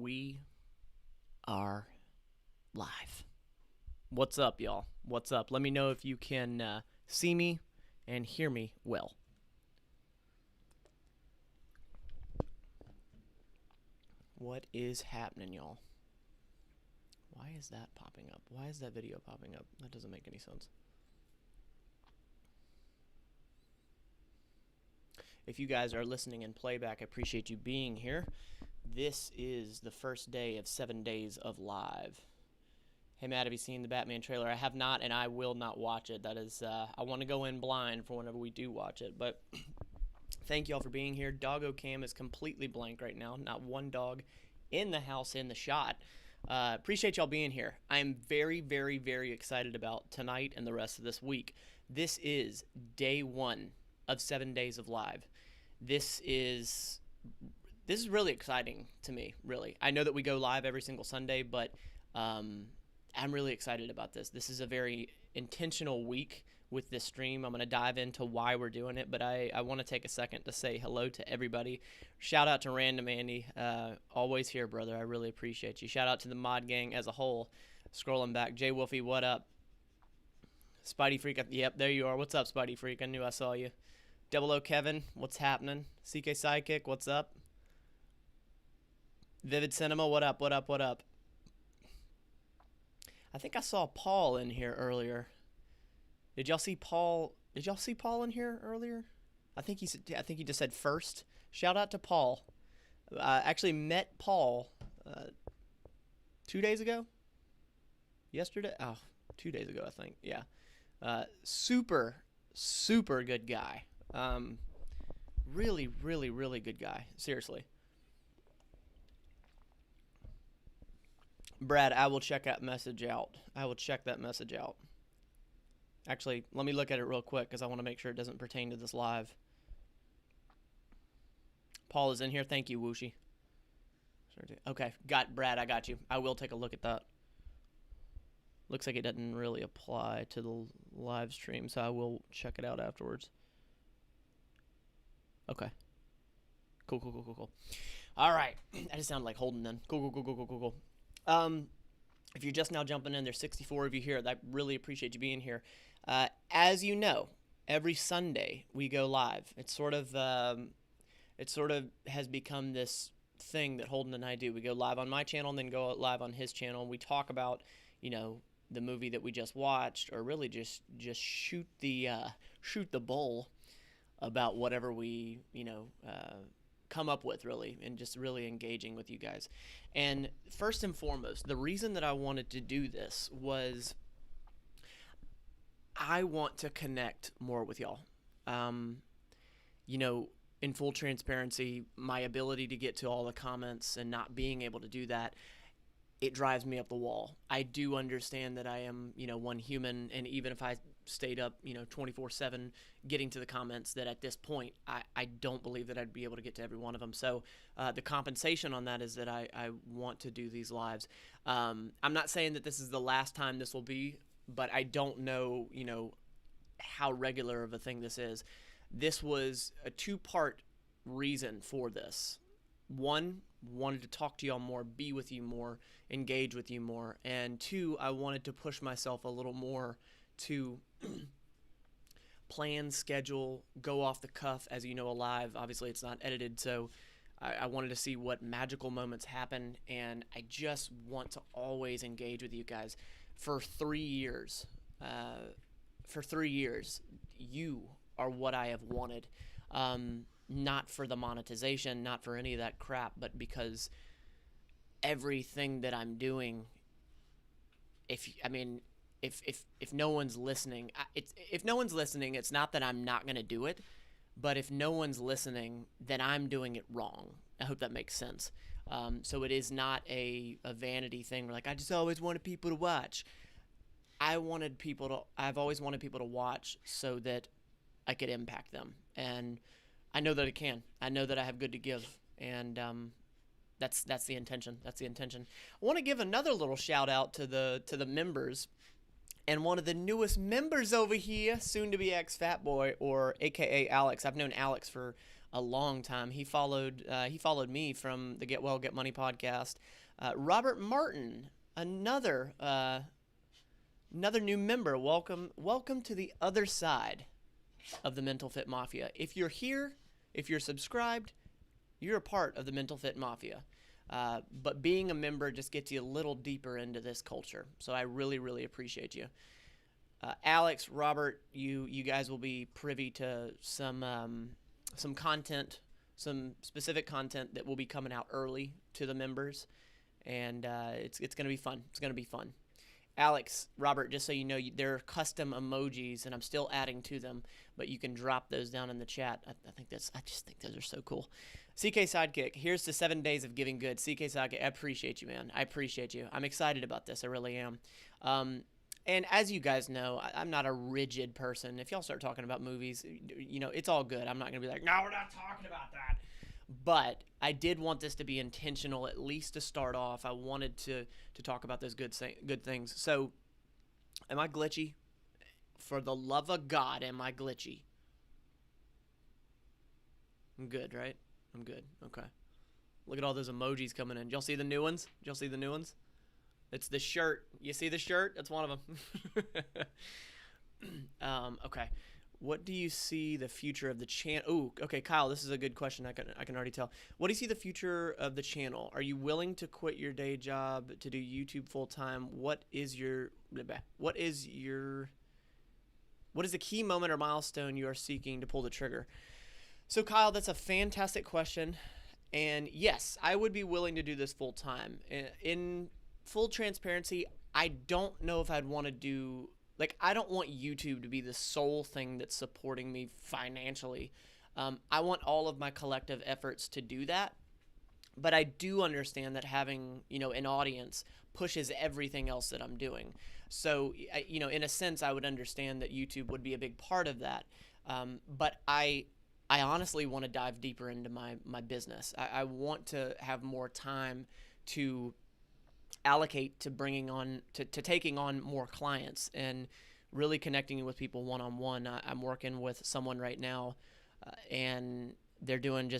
We are live. What's up, y'all? What's up? Let me know if you can see me and hear me well. What is happening, y'all? Why is that popping up? Why is that video popping up? That doesn't make any sense. If you guys are listening in playback, I appreciate you being here. This is the first day of 7 days of live. Hey, Matt, have you seen the Batman trailer? I have not, and I will not watch it. That is, I want to go in blind for whenever we do watch it. But thank you all for being here. Doggo Cam is completely blank right now. Not one dog in the house in the shot. Appreciate y'all being here. I am very, very, very excited about tonight and the rest of this week. This is day 1 of 7 days of live. This is really exciting to me, really. I know that we go live every single Sunday, but I'm really excited about this. This is a very intentional week with this stream. I'm going to dive into why we're doing it, but I want to take a second to say hello to everybody. Shout out to Random Andy. Always here, brother. I really appreciate you. Shout out to the mod gang as a whole. Scrolling back. Jay Wolfie, what up? Spidey Freak. Yep, there you are. What's up, Spidey Freak? I knew I saw you. Double O Kevin, what's happening? CK Sidekick, what's up? Vivid Cinema, what up, what up, what up? I think I saw Paul in here earlier. Did y'all see Paul? Did y'all see Paul in here earlier? I think he just said first. Shout out to Paul. Actually met Paul 2 days ago. Yesterday? Oh, 2 days ago, I think. Yeah. Super good guy. Really, really, really good guy. Seriously. Brad, I will check that message out. I will check that message out. Actually, let me look at it real quick because I want to make sure it doesn't pertain to this live. Paul is in here. Thank you, Wooshi. Okay, Brad, I got you. I will take a look at that. Looks like it doesn't really apply to the live stream, so I will check it out afterwards. Okay. Cool. All right. I just sounded like Holden then. Cool. If you're just now jumping in, there's 64 of you here. I really appreciate you being here. As you know, every Sunday we go live. It sort of has become this thing that Holden and I do. We go live on my channel and then go live on his channel. We talk about, the movie that we just watched, or really just shoot the bull about whatever we come up with, really, and just really engaging with you guys. And first and foremost, the reason that I wanted to do this was I want to connect more with y'all. In full transparency, my ability to get to all the comments and not being able to do that, it drives me up the wall. I do understand that I am, one human, and even if I stayed up, 24/7 getting to the comments, that at this point, I don't believe that I'd be able to get to every one of them. So the compensation on that is that I want to do these lives. I'm not saying that this is the last time this will be, but I don't know, how regular of a thing this is. This was a 2-part reason for this. One, wanted to talk to y'all more, be with you more, engage with you more. And 2, I wanted to push myself a little more to plan, schedule, go off the cuff. As you know, live, obviously it's not edited, so I wanted to see what magical moments happen, and I just want to always engage with you guys. For 3 years, you are what I have wanted. Not for the monetization, not for any of that crap, but because everything that I'm doing, if no one's listening, it's not that I'm not going to do it, but if no one's listening, then I'm doing it wrong. I hope that makes sense. So it is not a vanity thing where, I just always wanted people to watch. I've always wanted people to watch so that I could impact them. And I know that I can. I know that I have good to give. And that's the intention. That's the intention. I want to give another little shout out to the members. And one of the newest members over here, soon to be ex-Fat Boy, or AKA Alex. I've known Alex for a long time. He followed me from the Get Well Get Money podcast. Robert Martin, another new member. Welcome to the other side of the Mental Fit Mafia. If you're here, if you're subscribed, you're a part of the Mental Fit Mafia. But being a member just gets you a little deeper into this culture. So I really, really appreciate you. Alex, Robert, you guys will be privy to some content, some specific content that will be coming out early to the members, and it's going to be fun. It's going to be fun. Alex, Robert, just so you know, there are custom emojis, and I'm still adding to them, but you can drop those down in the chat. I just think those are so cool. CK Sidekick, here's to 7 days of giving good. CK Sidekick, I appreciate you, man. I appreciate you. I'm excited about this. I really am. And as you guys know, I'm not a rigid person. If y'all start talking about movies, it's all good. I'm not going to be like, no, we're not talking about that. But I did want this to be intentional, at least to start off. I wanted to talk about those good things. So, am I glitchy? For the love of God, am I glitchy? I'm good, right? I'm good. Okay. Look at all those emojis coming in. Did y'all see the new ones? It's the shirt. You see the shirt? That's one of them. Okay. What do you see the future of the channel? Oh, okay, Kyle, this is a good question. I can already tell. What do you see the future of the channel? Are you willing to quit your day job to do YouTube full time? What is the key moment or milestone you are seeking to pull the trigger? So, Kyle, that's a fantastic question. And yes, I would be willing to do this full time. In full transparency, I don't know if I'd want to do, I don't want YouTube to be the sole thing that's supporting me financially. I want all of my collective efforts to do that. But I do understand that having, an audience pushes everything else that I'm doing. So, in a sense, I would understand that YouTube would be a big part of that. But I honestly want to dive deeper into my business. I want to have more time to allocate to bringing on to taking on more clients and really connecting with people one-on-one. I'm working with someone right now, and they're doing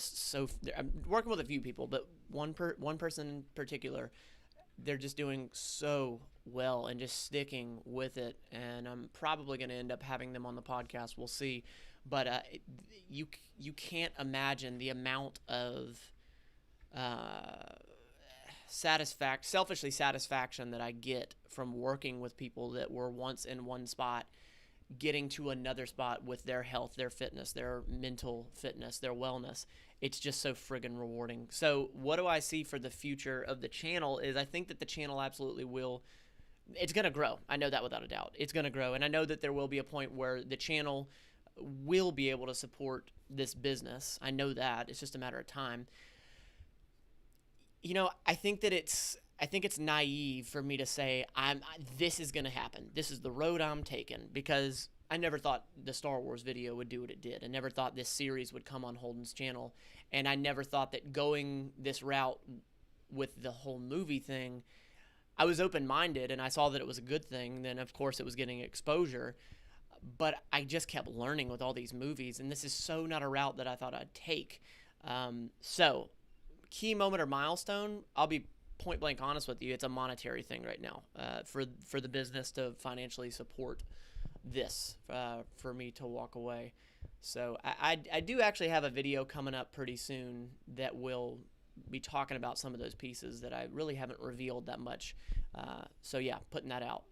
I'm working with a few people, but one person in particular, they're just doing so well and just sticking with it. And I'm probably going to end up having them on the podcast. We'll see. But you can't imagine the amount of satisfaction that I get from working with people that were once in one spot, getting to another spot with their health, their fitness, their mental fitness, their wellness. It's just so friggin' rewarding. So what do I see for the future of the channel is I think that the channel absolutely will. It's going to grow. I know that without a doubt. It's going to grow. And I know that there will be a point where the channel will be able to support this business. I know that. It's just a matter of time. I think it's naive for me to say this is going to happen. This is the road I'm taking, because I never thought the Star Wars video would do what it did. I never thought this series would come on Holden's channel, and I never thought that going this route with the whole movie thing, I was open-minded and I saw that it was a good thing. Then of course it was getting exposure, but I just kept learning with all these movies, and this is so not a route that I thought I'd take. So key moment or milestone, I'll be point blank honest with you, it's a monetary thing right now, for the business to financially support this, for me to walk away. So I do actually have a video coming up pretty soon that will be talking about some of those pieces that I really haven't revealed that much. So yeah, putting that out.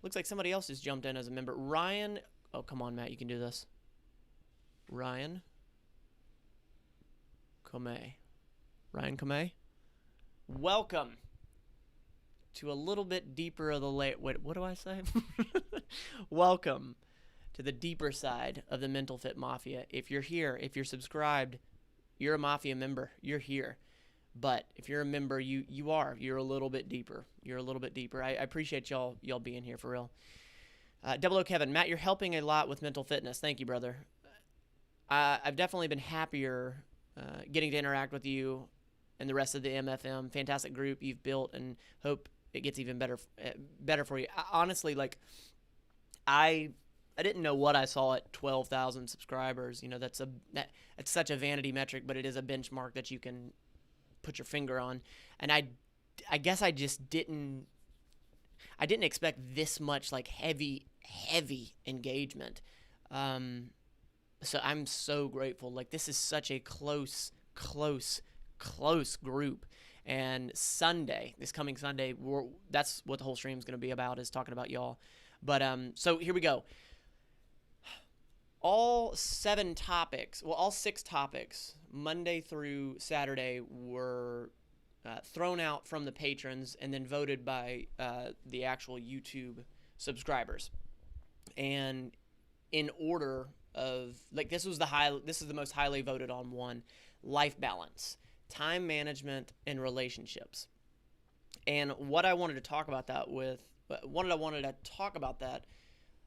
Looks like somebody else just jumped in as a member. Ryan, oh come on Matt, you can do this. Ryan Kamei, welcome to a little bit deeper of the wait, what do I say? Welcome to the deeper side of the Mental Fit Mafia. If you're here, if you're subscribed, you're a Mafia member. You're here. But if you're a member, you're a little bit deeper. You're a little bit deeper. I appreciate y'all being here for real. Double O Kevin, Matt, you're helping a lot with mental fitness. Thank you, brother. I've definitely been happier getting to interact with you and the rest of the MFM. Fantastic group you've built, and hope it gets even better for you. Honestly, I I didn't know what I saw at 12,000 subscribers. You know, that's such a vanity metric, but it is a benchmark that you can put your finger on. And I guess I just didn't expect this much like heavy engagement. So I'm so grateful. Like, this is such a close group. And Sunday, this coming Sunday, that's what the whole stream is going to be about, is talking about y'all. But so here we go. All 6 topics, Monday through Saturday, were thrown out from the patrons and then voted by the actual YouTube subscribers. And in order of, like, this is the most highly voted on one: life balance, time management, and relationships. And what I wanted to talk about that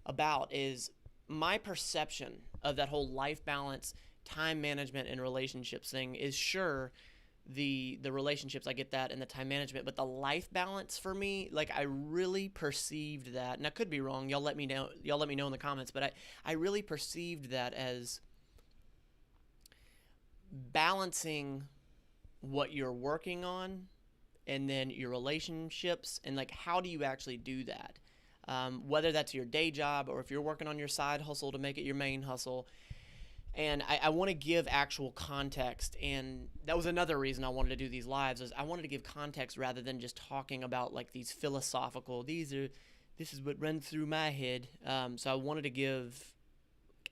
about is my perception of that whole life balance, time management, and relationships thing is, sure, the relationships, I get that, and the time management, but the life balance for me, like, I really perceived that, and I could be wrong, y'all let me know in the comments, but I really perceived that as balancing what you're working on and then your relationships, and like, how do you actually do that? Whether that's your day job or if you're working on your side hustle to make it your main hustle. And I want to give actual context, and that was another reason I wanted to do these lives, is I wanted to give context rather than just talking about like these philosophical, this is what runs through my head. So I wanted to give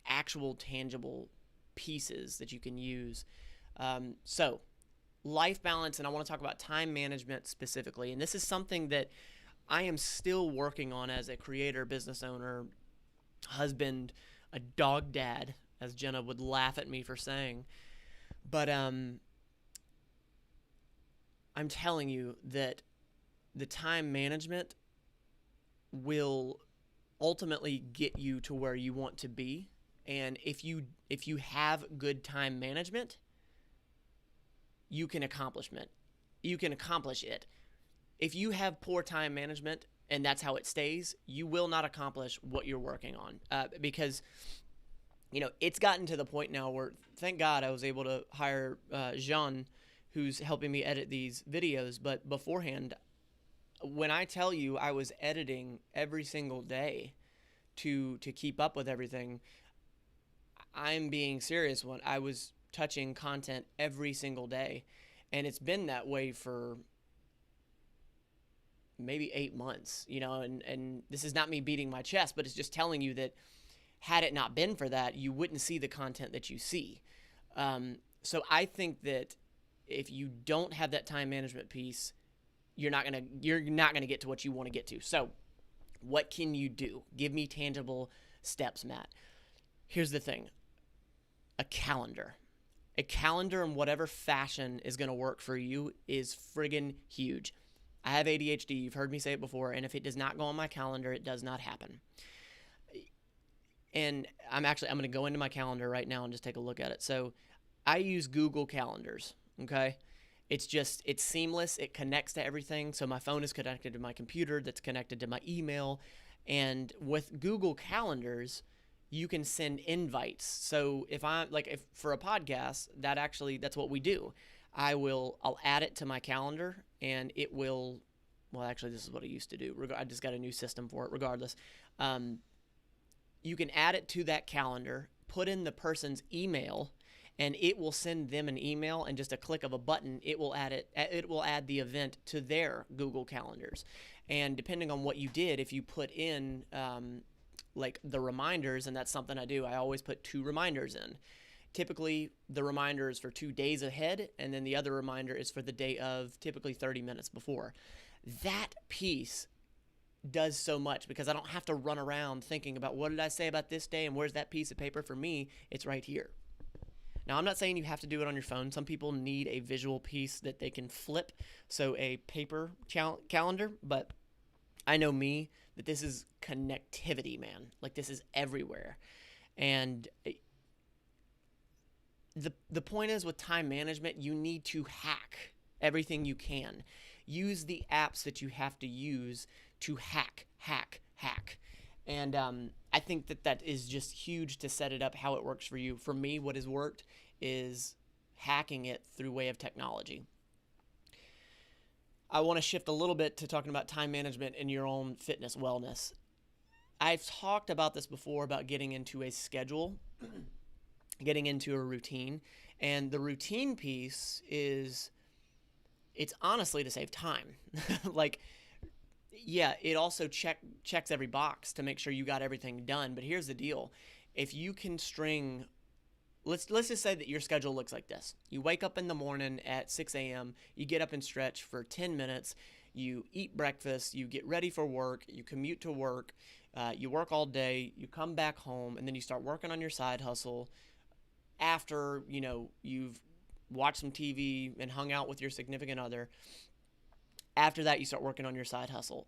actual tangible pieces that you can use. So life balance, and I want to talk about time management specifically. And this is something that I am still working on as a creator, business owner, husband, a dog dad, as Jenna would laugh at me for saying. But I'm telling you that the time management will ultimately get you to where you want to be. And if you have good time management, you can accomplish it. If you have poor time management and that's how it stays, you will not accomplish what you're working on. Because, you know, it's gotten to the point now where, thank God, I was able to hire Jean, who's helping me edit these videos. But beforehand, when I tell you I was editing every single day to keep up with everything, I'm being serious. When I was touching content every single day, and it's been that way for maybe 8 months, you know, and this is not me beating my chest, but it's just telling you that had it not been for that, you wouldn't see the content that you see. So I think that if you don't have that time management piece, you're not gonna get to what you want to get to. So what can you do? Give me tangible steps, Matt. Here's the thing. A calendar in whatever fashion is going to work for you is friggin' huge. I have ADHD. You've heard me say it before. And if it does not go on my calendar, it does not happen. And I'm going to go into my calendar right now and just take a look at it. So I use Google Calendars. Okay. It's seamless. It connects to everything. So my phone is connected to my computer, that's connected to my email. And with Google Calendars, you can send invites. So if for a podcast, that's what we do. I'll add it to my calendar, and it will, well, actually, this is what I used to do. I just got a new system for it regardless. You can add it to that calendar, put in the person's email, and it will send them an email, and just a click of a button, it will add the event to their Google Calendars. And depending on what you did, if you put in like the reminders, and that's something I do, I always put 2 reminders in. Typically, the reminder is for 2 days ahead, and then the other reminder is for the day of, typically 30 minutes before. That piece does so much because I don't have to run around thinking about what did I say about this day and where's that piece of paper. For me, it's right here. Now, I'm not saying you have to do it on your phone. Some people need a visual piece that they can flip, so a paper calendar, but I know me, that this is connectivity, man. Like, this is everywhere. And the point is, with time management, you need to hack everything you can. Use the apps that you have to use to hack. And I think that is just huge to set it up how it works for you. For me, what has worked is hacking it through way of technology. I want to shift a little bit to talking about time management in your own fitness wellness. I've talked about this before about getting into a schedule, getting into a routine. And the routine piece is, it's honestly to save time. Like, yeah, it also checks every box to make sure you got everything done. But here's the deal. If you can string, let's just say that your schedule looks like this. You wake up in the morning at 6 a.m., you get up and stretch for 10 minutes, you eat breakfast, you get ready for work, you commute to work, you work all day, you come back home, and then you start working on your side hustle. After, you've watched some TV and hung out with your significant other, after that, you start working on your side hustle.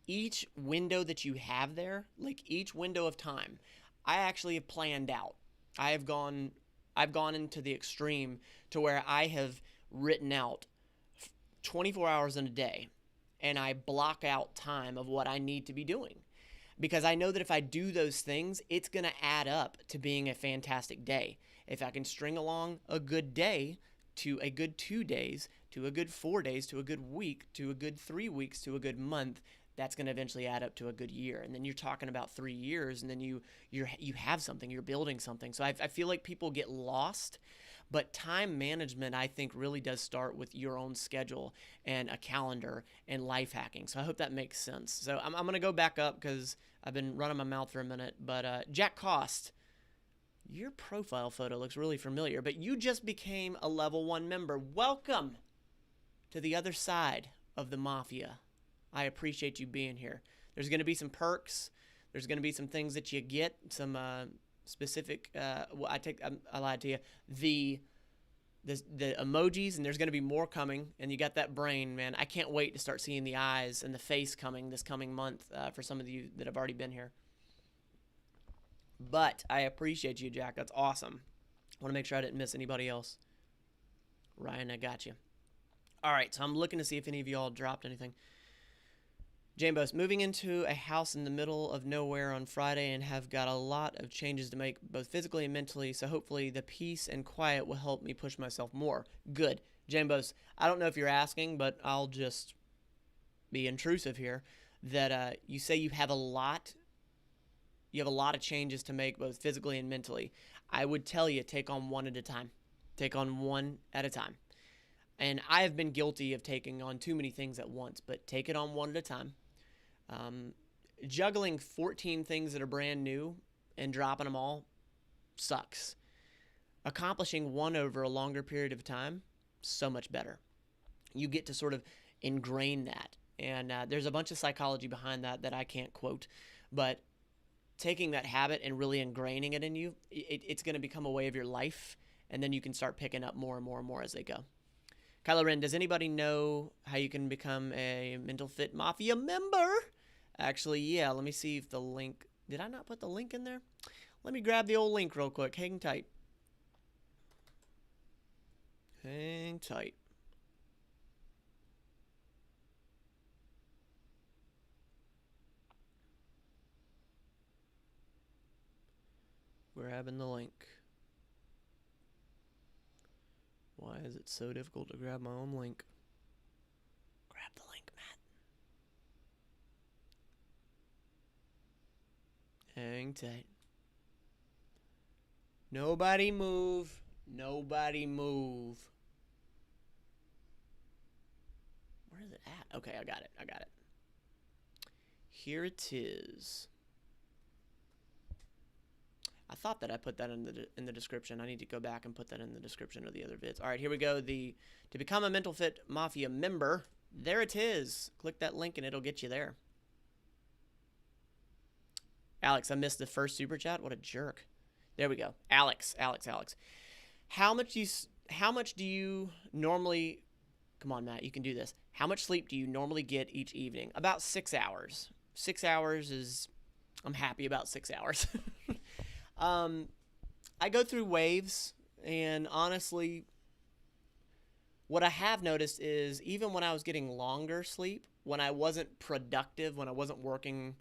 Each window that you have there, like each window of time, I actually have planned out. I've gone into the extreme to where I have written out 24 hours in a day, and I block out time of what I need to be doing. Because I know that if I do those things, it's going to add up to being a fantastic day. If I can string along a good day to a good 2 days, to a good 4 days, to a good week, to a good 3 weeks, to a good month, that's going to eventually add up to a good year. And then you're talking about 3 years, and then you have something, you're building something. So I feel like people get lost. But time management, I think, really does start with your own schedule and a calendar and life hacking. So I hope that makes sense. So I'm going to go back up because I've been running my mouth for a minute. But Jack Cost, your profile photo looks really familiar, but you just became a level 1 member. Welcome to the other side of the mafia. I appreciate you being here. There's going to be some perks. There's going to be some things that you get, some specific, I lied to you, the emojis, and there's going to be more coming, and you got that brain, man. I can't wait to start seeing the eyes and the face coming this coming month for some of you that have already been here. But I appreciate you, Jack. That's awesome. I want to make sure I didn't miss anybody else. Ryan, I got you. All right, so I'm looking to see if any of y'all dropped anything. Jambos, moving into a house in the middle of nowhere on Friday and have got a lot of changes to make both physically and mentally, so hopefully the peace and quiet will help me push myself more. Good. Jambos, I don't know if you're asking, but I'll just be intrusive here, that you say you have a lot of changes to make both physically and mentally. I would tell you, take on one at a time. Take on one at a time. And I have been guilty of taking on too many things at once, but take it on one at a time. Juggling 14 things that are brand new and dropping them all sucks. Accomplishing one over a longer period of time, so much better. You get to sort of ingrain that. And there's a bunch of psychology behind that I can't quote. But taking that habit and really ingraining it in you, it's going to become a way of your life. And then you can start picking up more and more and more as they go. Kylo Ren, does anybody know how you can become a Mental Fit Mafia member? Actually, yeah, let me see if the link... Did I not put the link in there? Let me grab the old link real quick. Hang tight. Hang tight. We're having the link. Why is it so difficult to grab my own link? Grab the link, Matt. Hang tight. Nobody move. Nobody move. Where is it at? Okay, I got it. Here it is. I thought that I put that in the description. I need to go back and put that in the description of the other vids. All right, here we go. To become a Mental Fit Mafia member, there it is. Click that link and it'll get you there. Alex, I missed the first super chat. What a jerk. There we go. Alex. How much do you normally... Come on, Matt, you can do this. How much sleep do you normally get each evening? About 6 hours. 6 hours is... I'm happy about 6 hours. I go through waves, and honestly, what I have noticed is even when I was getting longer sleep, when I wasn't productive, when I wasn't working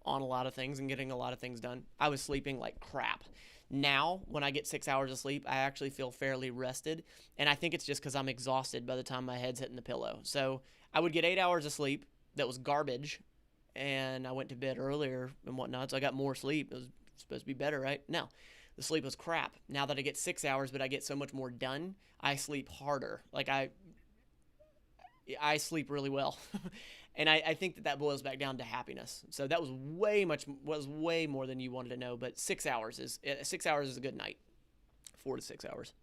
on a lot of things and getting a lot of things done. I was sleeping like crap. Now, when I get 6 hours of sleep, I actually feel fairly rested, and I think it's just because I'm exhausted by the time my head's hitting the pillow. So I would get 8 hours of sleep that was garbage, and I went to bed earlier and whatnot, so I got more sleep. It was supposed to be better, right? No, the sleep was crap. Now that I get 6 hours, but I get so much more done, I sleep harder. Like I sleep really well. And I think that boils back down to happiness. So that was way more than you wanted to know. But 6 hours is a good night. 4 to 6 hours.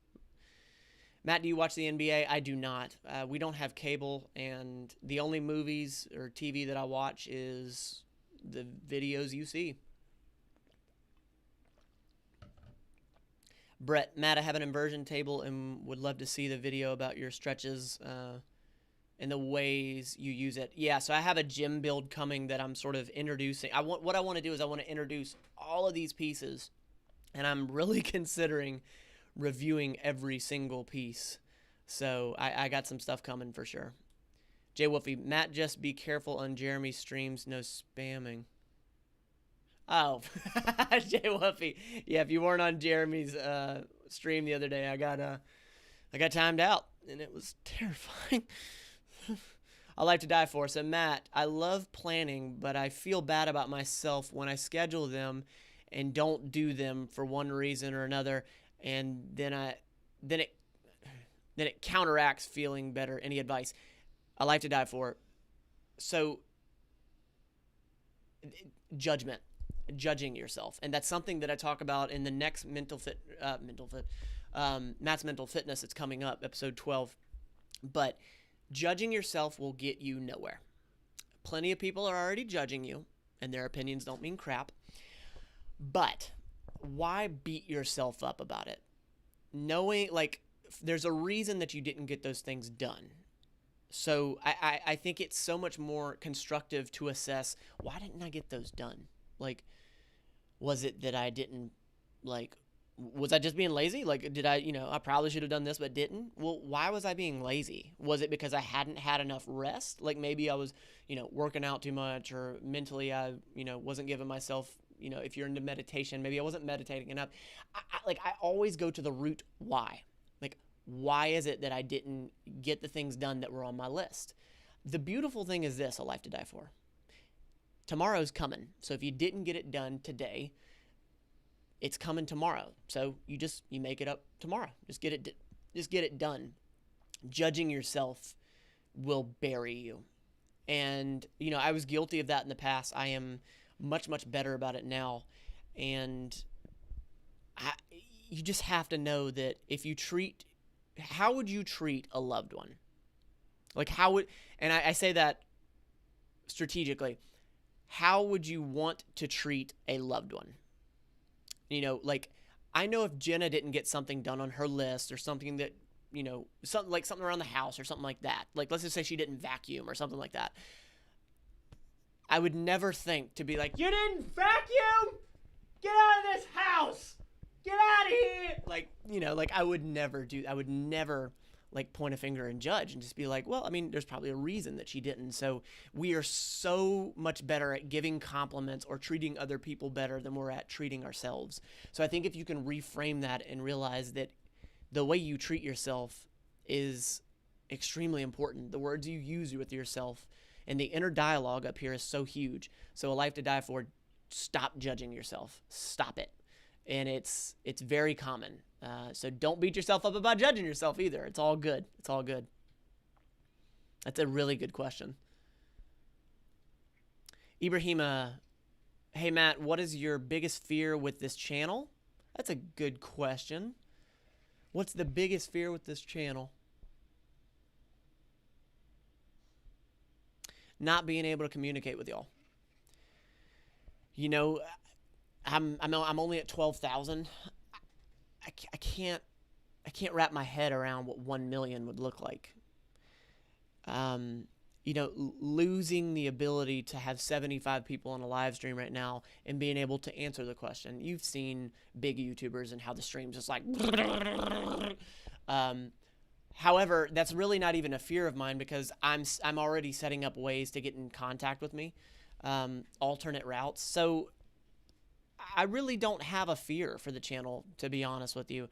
Matt, do you watch the NBA? I do not. We don't have cable, and the only movies or TV that I watch is the videos you see. Brett, Matt, I have an inversion table and would love to see the video about your stretches and the ways you use it. Yeah, so I have a gym build coming that I'm sort of introducing. What I want to do is I want to introduce all of these pieces, and I'm really considering reviewing every single piece. So I got some stuff coming for sure. Jay Wolfie, Matt, just be careful on Jeremy's streams, no spamming. Oh, Jay Wolfie. Yeah, if you weren't on Jeremy's stream the other day, I got timed out, and it was terrifying. I like to die for. So Matt, I love planning, but I feel bad about myself when I schedule them and don't do them for one reason or another, and then it counteracts feeling better. Any advice? I like to die for. So judging yourself, and that's something that I talk about in the next Matt's Mental Fitness. It's coming up, episode 12. But judging yourself will get you nowhere. Plenty of people are already judging you, and their opinions don't mean crap. But why beat yourself up about it? Knowing, like, there's a reason that you didn't get those things done. So I think it's so much more constructive to assess, why didn't I get those done? Like, was it that I didn't, like, was I just being lazy? Like, did I probably should have done this but didn't? Well, why was I being lazy? Was it because I hadn't had enough rest? Like, maybe I was, working out too much, or mentally I, wasn't giving myself, if you're into meditation, maybe I wasn't meditating enough. I always go to the root why. Like, why is it that I didn't get the things done that were on my list? The beautiful thing is this, a life to die for. Tomorrow's coming. So if you didn't get it done today, it's coming tomorrow. So you make it up tomorrow. Just get it done. Judging yourself will bury you. And, I was guilty of that in the past. I am much, much better about it now. And you just have to know that how would you treat a loved one? Like, and I say that strategically, how would you want to treat a loved one? Like, I know if Jenna didn't get something done on her list, or something that, something around the house or something like that. Like, let's just say she didn't vacuum or something like that. I would never think to be like, you didn't vacuum? Get out of this house! Get out of here! I would never do. I would never point a finger and judge and just be like, well, there's probably a reason that she didn't. So we are so much better at giving compliments or treating other people better than we're at treating ourselves. So I think if you can reframe that and realize that the way you treat yourself is extremely important. The words you use with yourself and the inner dialogue up here is so huge. So a life to die for, stop judging yourself. Stop it. And it's very common. So don't beat yourself up about judging yourself either. It's all good. It's all good. That's a really good question. Ibrahima, hey Matt, what is your biggest fear with this channel? That's a good question. What's the biggest fear with this channel? Not being able to communicate with y'all. I'm only at 12,000. I can't wrap my head around what 1 million would look like. Losing the ability to have 75 people on a live stream right now and being able to answer the question. You've seen big YouTubers and how the stream's just like. However, that's really not even a fear of mine, because I'm already setting up ways to get in contact with me. alternate routes. So I really don't have a fear for the channel, to be honest with you.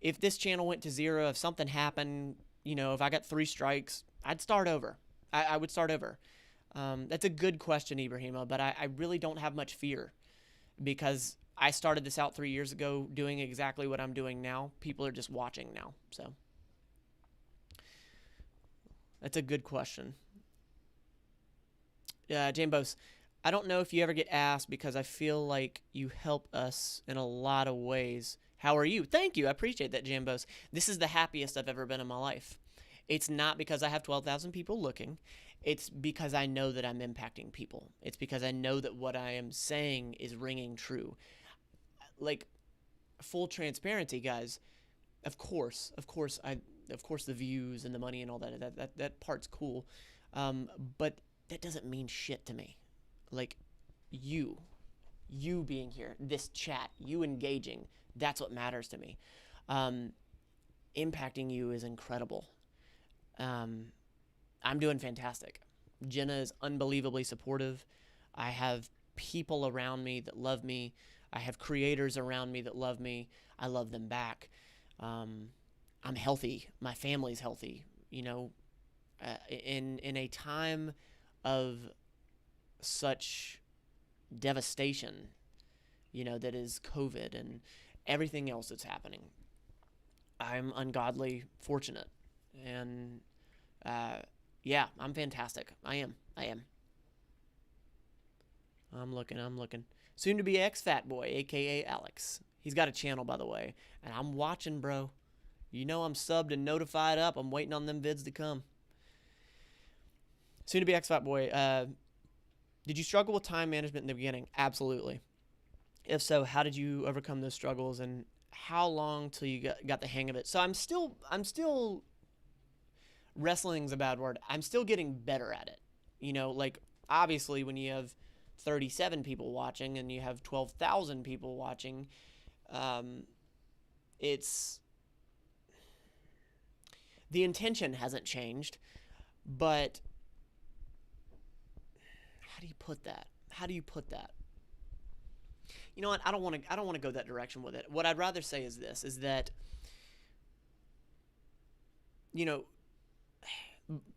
If this channel went to 0, if something happened, if I got 3 strikes, I'd start over. I would start over. That's a good question, Ibrahima, but I really don't have much fear because I started this out 3 years ago doing exactly what I'm doing now. People are just watching now. So that's a good question. Jambos, I don't know if you ever get asked because I feel like you help us in a lot of ways. How are you? Thank you. I appreciate that, Jambos. This is the happiest I've ever been in my life. It's not because I have 12,000 people looking. It's because I know that I'm impacting people. It's because I know that what I am saying is ringing true. Like, full transparency, guys. Of course, the views and the money and all that part's cool. But that doesn't mean shit to me. Like, you being here, this chat, you engaging, that's what matters to me. Impacting you is incredible. I'm doing fantastic. Jenna is unbelievably supportive. I have people around me that love me. I have creators around me that love me. I love them back. I'm healthy. My family's healthy. In a time of such devastation, that is COVID and everything else that's happening, I'm ungodly fortunate. And yeah, I'm fantastic. I am. I'm looking. Soon to be X-Fat Boy, a.k.a. Alex. He's got a channel, by the way. And I'm watching, bro. I'm subbed and notified up. I'm waiting on them vids to come. Soon to be X-Fat Boy. Did you struggle with time management in the beginning? Absolutely. If so, how did you overcome those struggles, and how long till you got the hang of it? So I'm still wrestling's a bad word. I'm still getting better at it. Like, obviously when you have 37 people watching and you have 12,000 people watching, it's the intention hasn't changed, but how do you put that? You know what? I don't want to go that direction with it. What I'd rather say is this, is that,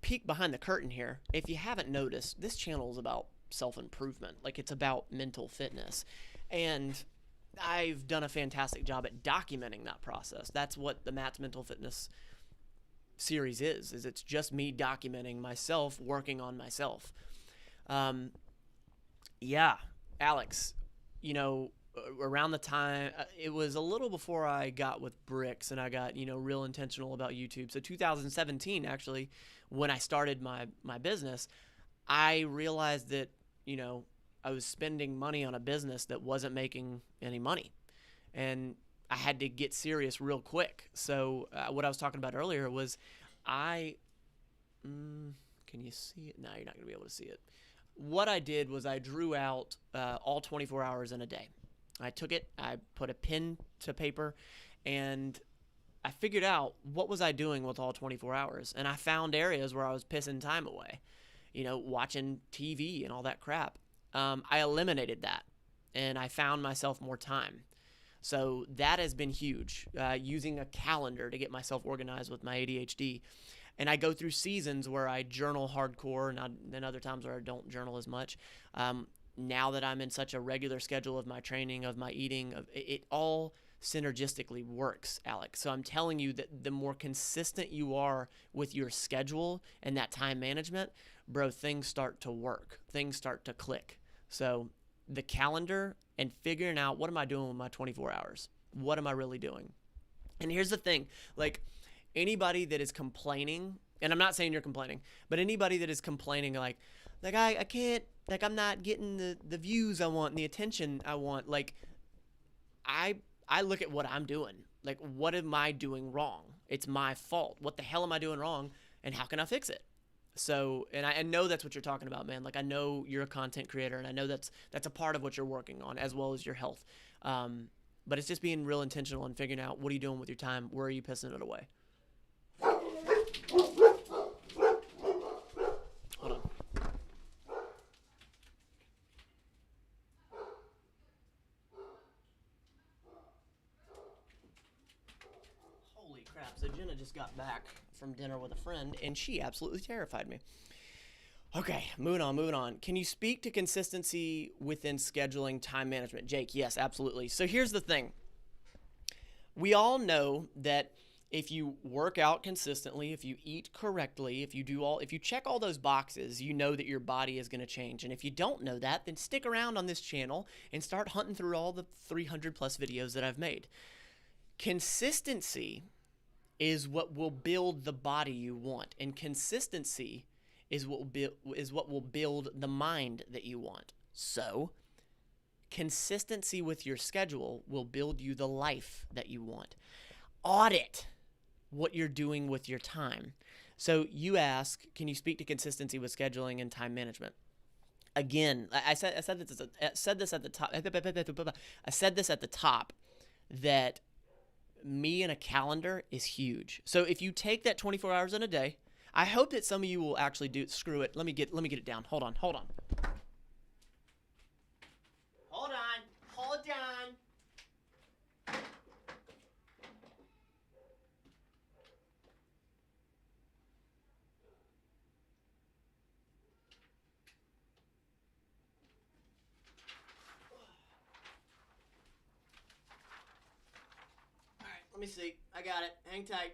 peek behind the curtain here. If you haven't noticed, this channel is about self-improvement. Like, it's about mental fitness. And I've done a fantastic job at documenting that process. That's what the Matt's Mental Fitness series is it's just me documenting myself, working on myself. Yeah, Alex, around the time, it was a little before I got with Bricks and I got, real intentional about YouTube. So 2017, actually, when I started my business, I realized that, I was spending money on a business that wasn't making any money. And I had to get serious real quick. So what I was talking about earlier was can you see it? No, you're not going to be able to see it. What I did was I drew out all 24 hours in a day. I took it, I put a pen to paper, and I figured out what was I doing with all 24 hours. And I found areas where I was pissing time away, watching TV and all that crap. I eliminated that, and I found myself more time. So that has been huge, using a calendar to get myself organized with my ADHD. And I go through seasons where I journal hardcore, and then other times where I don't journal as much. Now that I'm in such a regular schedule of my training, of my eating, it all synergistically works, Alex. So I'm telling you that the more consistent you are with your schedule and that time management, bro, things start to work. Things start to click. So the calendar and figuring out, what am I doing with my 24 hours? What am I really doing? And here's the thing, like, anybody that is complaining, and I'm not saying you're complaining, but anybody that is complaining like I can't, like, I'm not getting the views I want and the attention I want, like, I look at what I'm doing. Like, what am I doing wrong? It's my fault. What the hell am I doing wrong, and how can I fix it? So, and I know that's what you're talking about, man. Like, I know you're a content creator, and I know that's a part of what you're working on, as well as your health. But it's just being real intentional and figuring out, what are you doing with your time? Where are you pissing it away? Hold on. So Jenna just got back from dinner with a friend, and she absolutely terrified me. Okay, moving on. Can you speak to consistency within scheduling time management? Jake, yes, absolutely. So here's the thing. We all know that if you work out consistently, if you eat correctly, if you check all those boxes, you know that your body is going to change. And if you don't know that, then stick around on this channel and start hunting through all the 300 plus videos that I've made. Consistency is what will build the body you want, and consistency is what will build the mind that you want. So, consistency with your schedule will build you the life that you want. Audit what you're doing with your time. So you ask, can you speak to consistency with scheduling and time management? Again, I said this at the top that me and a calendar is huge. So if you take that 24 hours in a day, I hope that some of you will actually do. Screw it. Let me get it down. Hold on. Hold it down. All right. Let me see. I got it. Hang tight.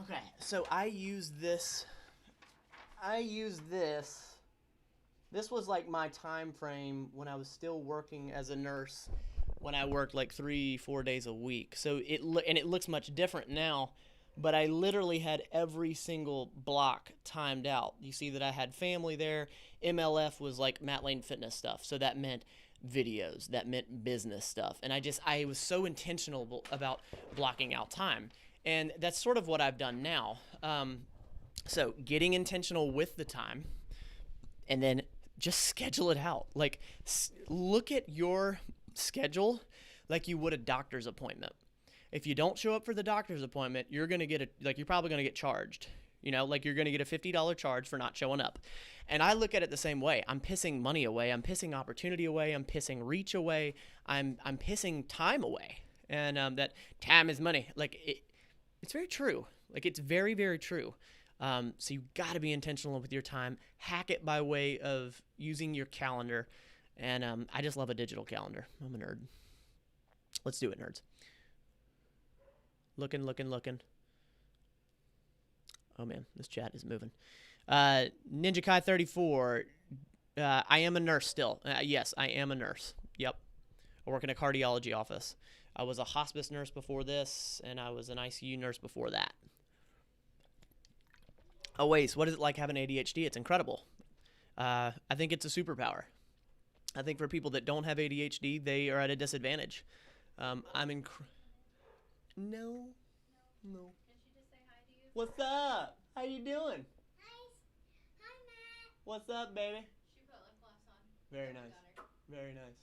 Okay, so I use this. This was like my time frame when I was still working as a nurse, when I worked like 3-4 days a week. So it looks much different now, but I literally had every single block timed out. You see that I had family there. MLF was like Matt Lane fitness stuff, so that meant videos, that meant business stuff, and I was so intentional about blocking out time. And that's sort of what I've done now. So getting intentional with the time, and then just schedule it out. Like, look at your schedule like you would a doctor's appointment. If you don't show up for the doctor's appointment, you're probably gonna get charged. Like you're gonna get a $50 charge for not showing up. And I look at it the same way. I'm pissing money away. I'm pissing opportunity away. I'm pissing reach away. I'm pissing time away. And that time is money. It's very true. It's very, very true. So you got to be intentional with your time. Hack it by way of using your calendar. And I just love a digital calendar. I'm a nerd. Let's do it, nerds. Looking. Oh, man, this chat is moving. Ninja Kai 34. I am a nurse still. Yes, I am a nurse. Yep. I work in a cardiology office. I was a hospice nurse before this, and I was an ICU nurse before that. Oh, wait, so what is it like having ADHD? It's incredible. I think it's a superpower. I think for people that don't have ADHD, they are at a disadvantage. No. Did she just say hi to you? What's up? How you doing? Nice. Hi, Matt. What's up, baby? She put lip gloss on. Very nice. Very nice.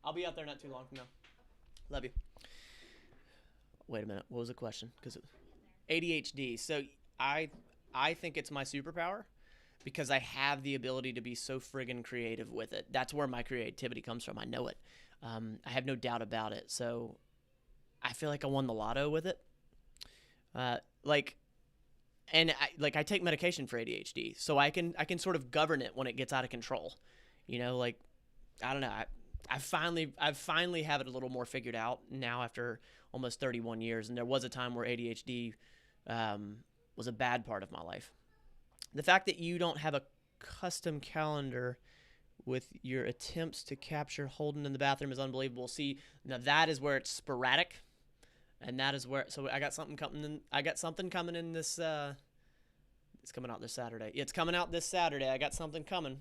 I'll be out there not too long from now. Love you. Wait a minute. What was the question? Because ADHD. So I think it's my superpower because I have the ability to be so friggin' creative with it. That's where my creativity comes from. I know it. I have no doubt about it. So I feel like I won the lotto with it. I take medication for ADHD, so I can sort of govern it when it gets out of control. I don't know. I finally have it a little more figured out now after almost 31 years. And there was a time where ADHD was a bad part of my life. The fact that you don't have a custom calendar with your attempts to capture Holden in the bathroom is unbelievable. See, now that is where it's sporadic, and that is where. So I got something coming in. This. It's coming out this Saturday. Yeah, it's coming out this Saturday. I got something coming,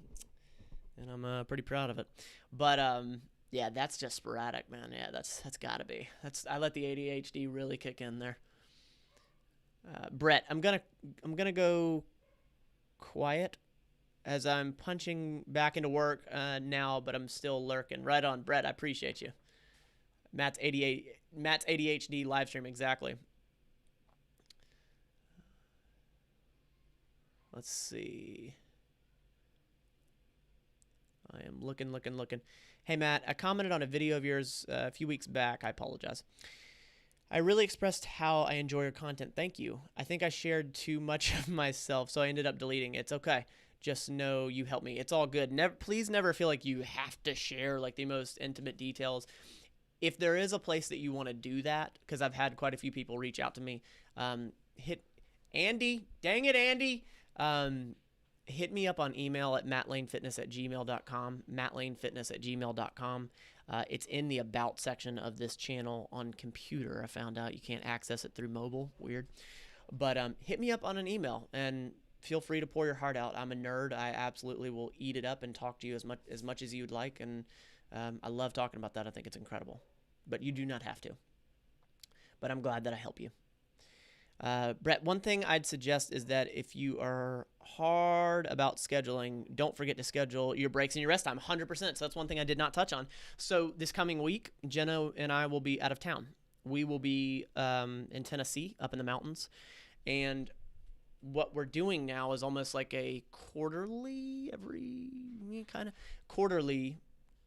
and I'm pretty proud of it. But yeah, that's just sporadic, man. Yeah, that's gotta be. I let the ADHD really kick in there. Brett, I'm gonna go quiet as I'm punching back into work now, but I'm still lurking. Right on, Brett. I appreciate you. Matt's ADHD live stream, exactly. Let's see. I am looking. Hey, Matt, I commented on a video of yours a few weeks back. I apologize. I really expressed how I enjoy your content. Thank you. I think I shared too much of myself, so I ended up deleting it. It's okay. Just know you helped me. It's all good. Please never feel like you have to share like the most intimate details. If there is a place that you want to do that, because I've had quite a few people reach out to me, hit Andy. Dang it, Andy. Hit me up on email at mattlanefitness@gmail.com, mattlanefitness@gmail.com. It's in the About section of this channel on computer. I found out you can't access it through mobile. Weird. But hit me up on an email and feel free to pour your heart out. I'm a nerd. I absolutely will eat it up and talk to you as much as you'd like. And I love talking about that. I think it's incredible. But you do not have to. But I'm glad that I help you. Brett, one thing I'd suggest is that if you are hard about scheduling, don't forget to schedule your breaks and your rest time 100%. So that's one thing I did not touch on. So this coming week, Jenna and I will be out of town. We will be in Tennessee, up in the mountains. And what we're doing now is almost like a quarterly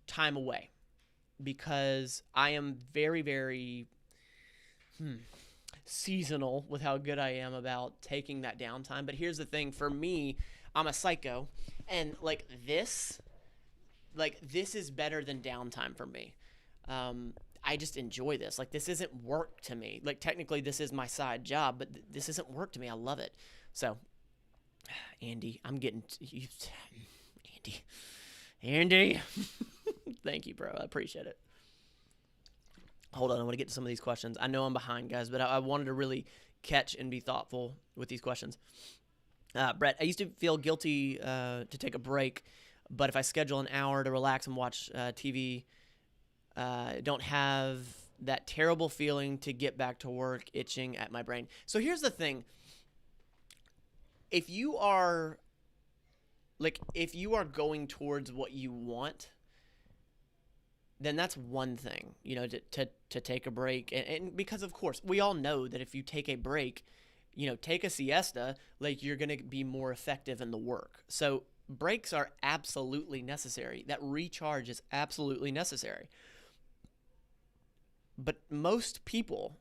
time away, because I am very, very seasonal with how good I am about taking that downtime. But here's the thing, for me, I'm a psycho, and like this is better than downtime for me. I just enjoy this. Like, this isn't work to me. Like, technically this is my side job, but this isn't work to me. I love it. So Andy, I'm getting you. Andy. Thank you, bro. I appreciate it. Hold on, I want to get to some of these questions. I know I'm behind, guys, but I wanted to really catch and be thoughtful with these questions. Brett, I used to feel guilty to take a break, but if I schedule an hour to relax and watch TV, don't have that terrible feeling to get back to work itching at my brain. So here's the thing. If you are going towards what you want, then that's one thing, to take a break. And because, of course, we all know that if you take a break, take a siesta, like, you're going to be more effective in the work. So breaks are absolutely necessary. That recharge is absolutely necessary. But most people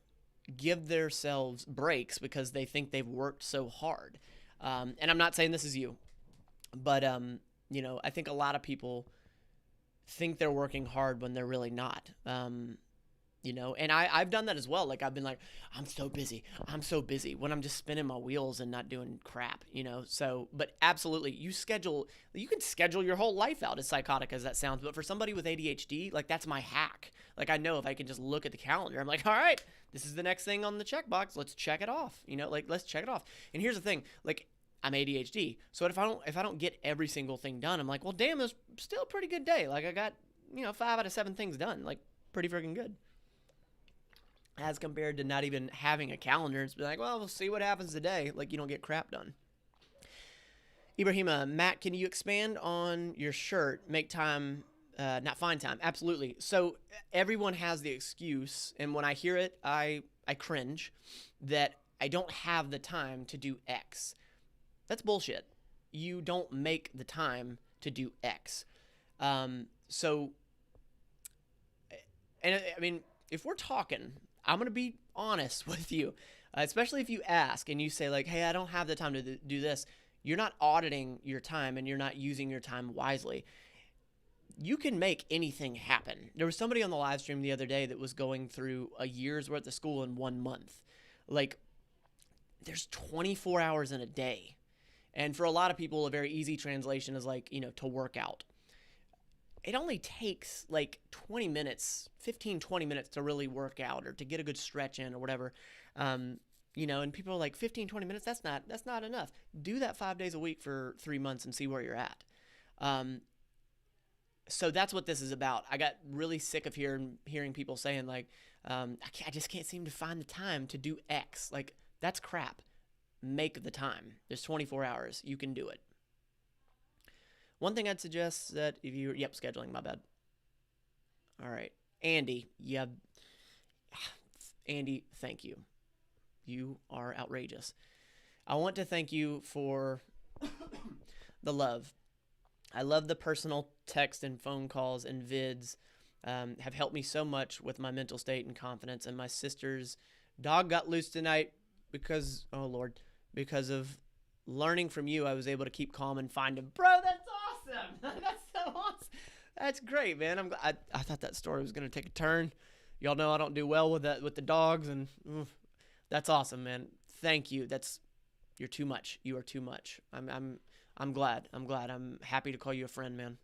give themselves breaks because they think they've worked so hard. And I'm not saying this is you, but, I think a lot of people think they're working hard when they're really not. And I've done that as well. Like, I've been like, I'm so busy when I'm just spinning my wheels and not doing crap, So, but absolutely, you can schedule your whole life out, as psychotic as that sounds. But for somebody with ADHD, like, that's my hack. Like, I know if I can just look at the calendar, I'm like, all right, this is the next thing on the checkbox. Let's check it off. Let's check it off. And here's the thing, like, I'm ADHD. So if I don't get every single thing done, I'm like, well, damn, it's still a pretty good day. Like, I got, 5 out of 7 things done. Like, pretty freaking good. As compared to not even having a calendar. It's be like, well, we'll see what happens today. Like, you don't get crap done. Ibrahima, Matt, can you expand on your shirt? Make time, not find time. Absolutely. So everyone has the excuse, and when I hear it, I cringe, that I don't have the time to do X. That's bullshit. You don't make the time to do X. So, and I mean, if we're talking, I'm going to be honest with you, especially if you ask and you say, like, hey, I don't have the time to do this. You're not auditing your time, and you're not using your time wisely. You can make anything happen. There was somebody on the live stream the other day that was going through a year's worth of school in 1 month. Like, there's 24 hours in a day. And for a lot of people, a very easy translation is like, to work out. It only takes like 20 minutes to really work out, or to get a good stretch in, or whatever. And people are like, 15, 20 minutes, that's not enough. Do that 5 days a week for 3 months and see where you're at. So that's what this is about. I got really sick of hearing people saying, like, I just can't seem to find the time to do X. Like, that's crap. Make the time. There's 24 hours. You can do it. One thing I'd suggest that if you... Yep, scheduling, my bad. All right. Andy, Andy, thank you. You are outrageous. I want to thank you for the love. I love the personal text and phone calls and vids. Have helped me so much with my mental state and confidence. And my sister's dog got loose tonight because, oh Lord, because of learning from you. I was able to keep calm and find him. Bro, that's awesome. That's so awesome. That's great, man. I thought that story was gonna take a turn. Y'all know I don't do well with that with the dogs, and that's awesome, man. Thank you. You're too much. You are too much. I'm glad. I'm happy to call you a friend, man.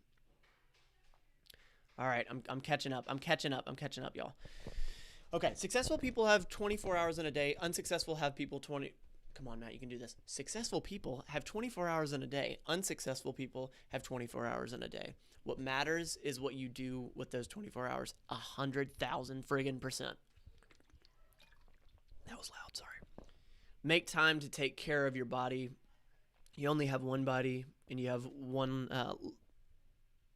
All right, I'm catching up. I'm catching up, y'all. Okay, successful people have 24 hours in a day. Unsuccessful have people 20. Come on, Matt, you can do this. Successful people have 24 hours in a day. Unsuccessful people have 24 hours in a day. What matters is what you do with those 24 hours. 100,000 friggin' percent. That was loud, sorry. Make time to take care of your body. You only have one body, and you have one.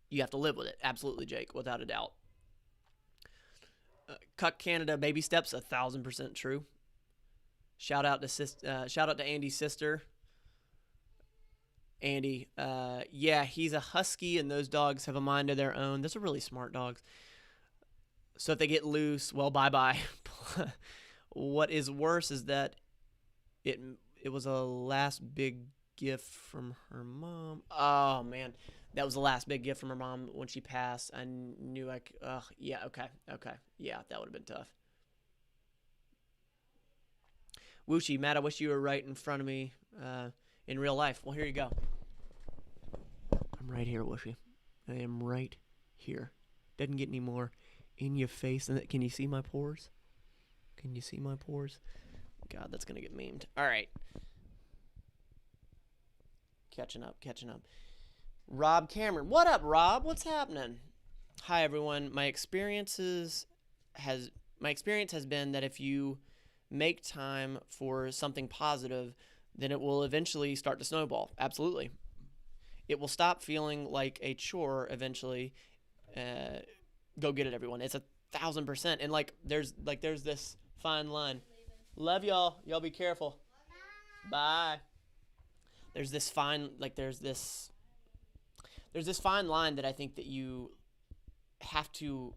You have to live with it. Absolutely, Jake, without a doubt. Cuck Canada, baby steps, 1,000% true. Shout out to Andy's sister. Andy, yeah, he's a husky, and those dogs have a mind of their own. Those are really smart dogs. So if they get loose, well, bye-bye. What is worse is that it was a last big gift from her mom. Oh, man. That was the last big gift from her mom when she passed. I knew I could. Yeah, okay. Yeah, that would have been tough. Woochie, Matt, I wish you were right in front of me in real life. Well, here you go. I'm right here, Woochie. I am right here. Doesn't get any more in your face. Can you see my pores? Can you see my pores? God, that's going to get memed. All right. Catching up. Rob Cameron. What up, Rob? What's happening? Hi, everyone. My experience has been that if you make time for something positive, then it will eventually start to snowball. Absolutely. It will stop feeling like a chore eventually. Go get it, everyone. It's 1,000%. And there's this fine line. Love y'all. Y'all be careful. Bye. There's this fine line that I think that you have to.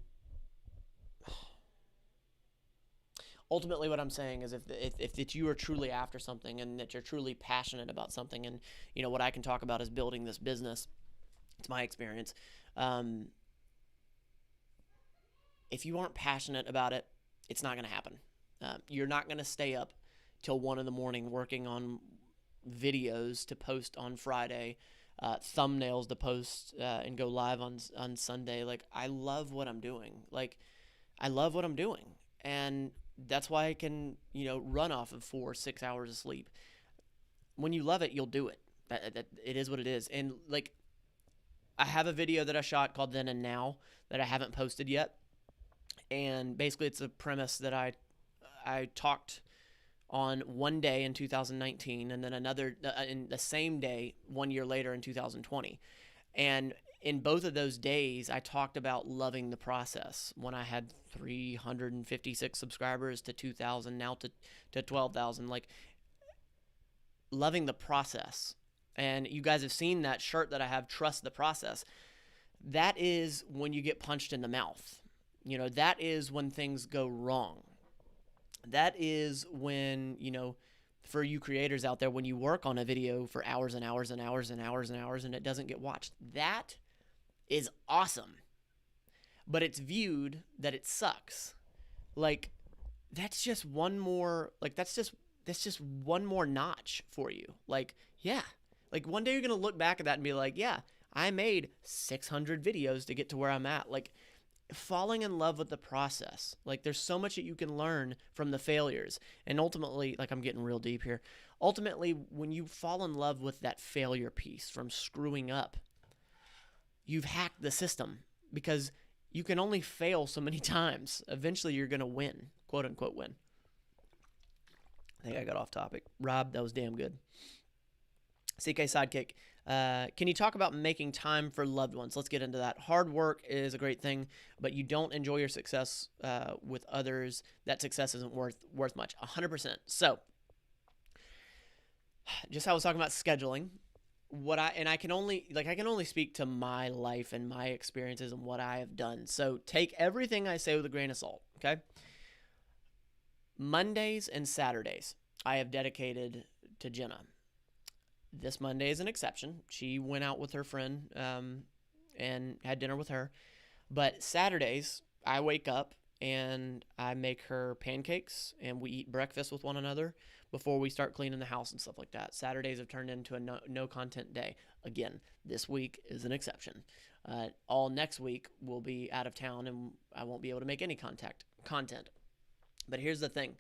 Ultimately, what I'm saying is if you are truly after something and that you're truly passionate about something, and what I can talk about is building this business. It's my experience. If you aren't passionate about it, it's not going to happen. You're not going to stay up till 1 a.m. working on videos to post on Friday, thumbnails to post and go live on Sunday. I love what I'm doing. And that's why I can, run off of 4 or 6 hours of sleep. When you love it, you'll do it. That it is what it is. And I have a video that I shot called Then and Now that I haven't posted yet. And basically it's a premise that I talked on one day in 2019 and then another in the same day 1 year later in 2020. And in both of those days, I talked about loving the process. When I had 356 subscribers to 2,000, now to 12,000, loving the process. And you guys have seen that shirt that I have, Trust the Process. That is when you get punched in the mouth. That is when things go wrong. That is when, for you creators out there, when you work on a video for hours and hours and hours and hours and hours and it doesn't get watched, that is awesome. But it's viewed that it sucks. That's just one more, that's just one more notch for you. Yeah. One day you're going to look back at that and be like, yeah, I made 600 videos to get to where I'm at. Falling in love with the process. There's so much that you can learn from the failures. And ultimately, I'm getting real deep here. Ultimately, when you fall in love with that failure piece from screwing up, you've hacked the system because you can only fail so many times. Eventually, you're going to win, quote unquote win. I think I got off topic. Rob, that was damn good. CK Sidekick. Can you talk about making time for loved ones? Let's get into that. Hard work is a great thing, but you don't enjoy your success with others. That success isn't worth much. 100%. So, just how I was talking about scheduling, I can only speak to my life and my experiences and what I have done. So take everything I say with a grain of salt, okay? Mondays and Saturdays I have dedicated to Jenna. This Monday is an exception. She went out with her friend and had dinner with her. But Saturdays, I wake up and I make her pancakes and we eat breakfast with one another before we start cleaning the house and stuff like that. Saturdays have turned into a no content day. Again, this week is an exception. All next week we'll be out of town and I won't be able to make any content. But here's the thing.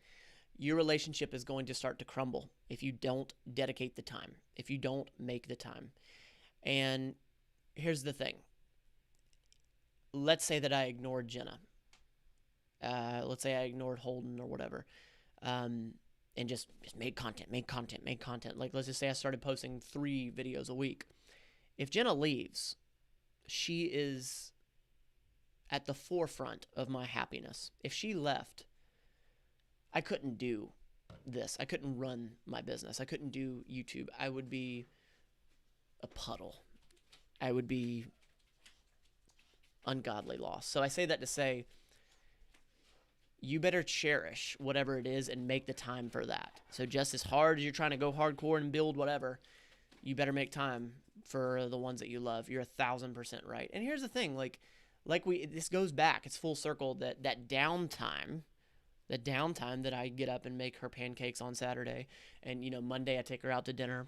Your relationship is going to start to crumble if you don't dedicate the time, if you don't make the time. And here's the thing. Let's say that I ignored Jenna. Let's say I ignored Holden or whatever, and just made content. Like, let's just say I started posting 3 videos a week. If Jenna leaves, she is at the forefront of my happiness. If she left, I couldn't do this. I couldn't run my business. I couldn't do YouTube. I would be a puddle. I would be ungodly lost. So I say that to say, you better cherish whatever it is and make the time for that. So just as hard as you're trying to go hardcore and build whatever, you better make time for the ones that you love. You're 1,000% right. And here's the thing, this goes back. It's full circle that downtime that I get up and make her pancakes on Saturday, and Monday I take her out to dinner.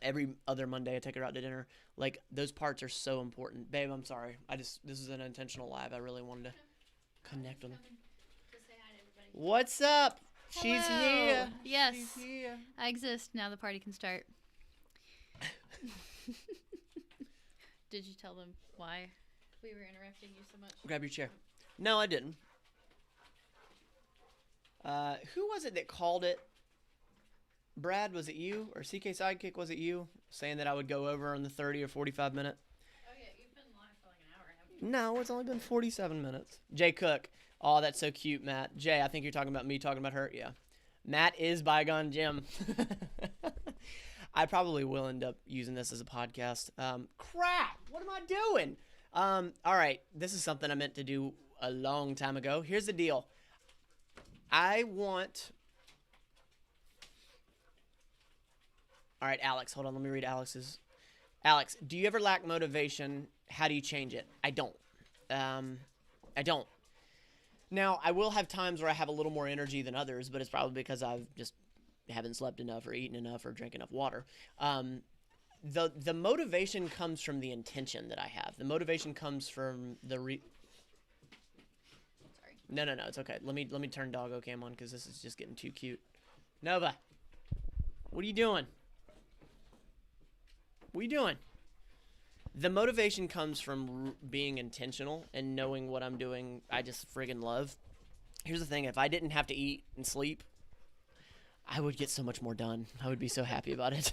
Every other Monday I take her out to dinner. Like, those parts are so important. Babe, I'm sorry. This is an intentional live. I really wanted to connect with them. What's up? Hello. She's here. Yes. She's here. I exist. Now the party can start. Did you tell them why we were interrupting you so much? Grab your chair. No, I didn't. Who was it that called it? Brad, was it you? Or CK Sidekick, was it you? Saying that I would go over in the 30 or 45 minute? Oh, yeah. You've been live for like an hour, haven't you? No, it's only been 47 minutes. Jay Cook. Oh, that's so cute, Matt. Jay, I think you're talking about me talking about her. Yeah. Matt is Bygone Jim. I probably will end up using this as a podcast. Crap! What am I doing? All right. This is something I meant to do a long time ago. Here's the deal. All right, Alex. Hold on. Let me read Alex's. Alex, do you ever lack motivation? How do you change it? I don't. I don't. Now, I will have times where I have a little more energy than others, but it's probably because I've just haven't slept enough or eaten enough or drank enough water. The motivation comes from the intention that I have. The motivation comes from Sorry. No, it's okay. Let me turn doggo cam on because this is just getting too cute. Nova, what are you doing? What are you doing? The motivation comes from being intentional and knowing what I'm doing. I just friggin' love. Here's the thing. If I didn't have to eat and sleep, I would get so much more done. I would be so happy about it.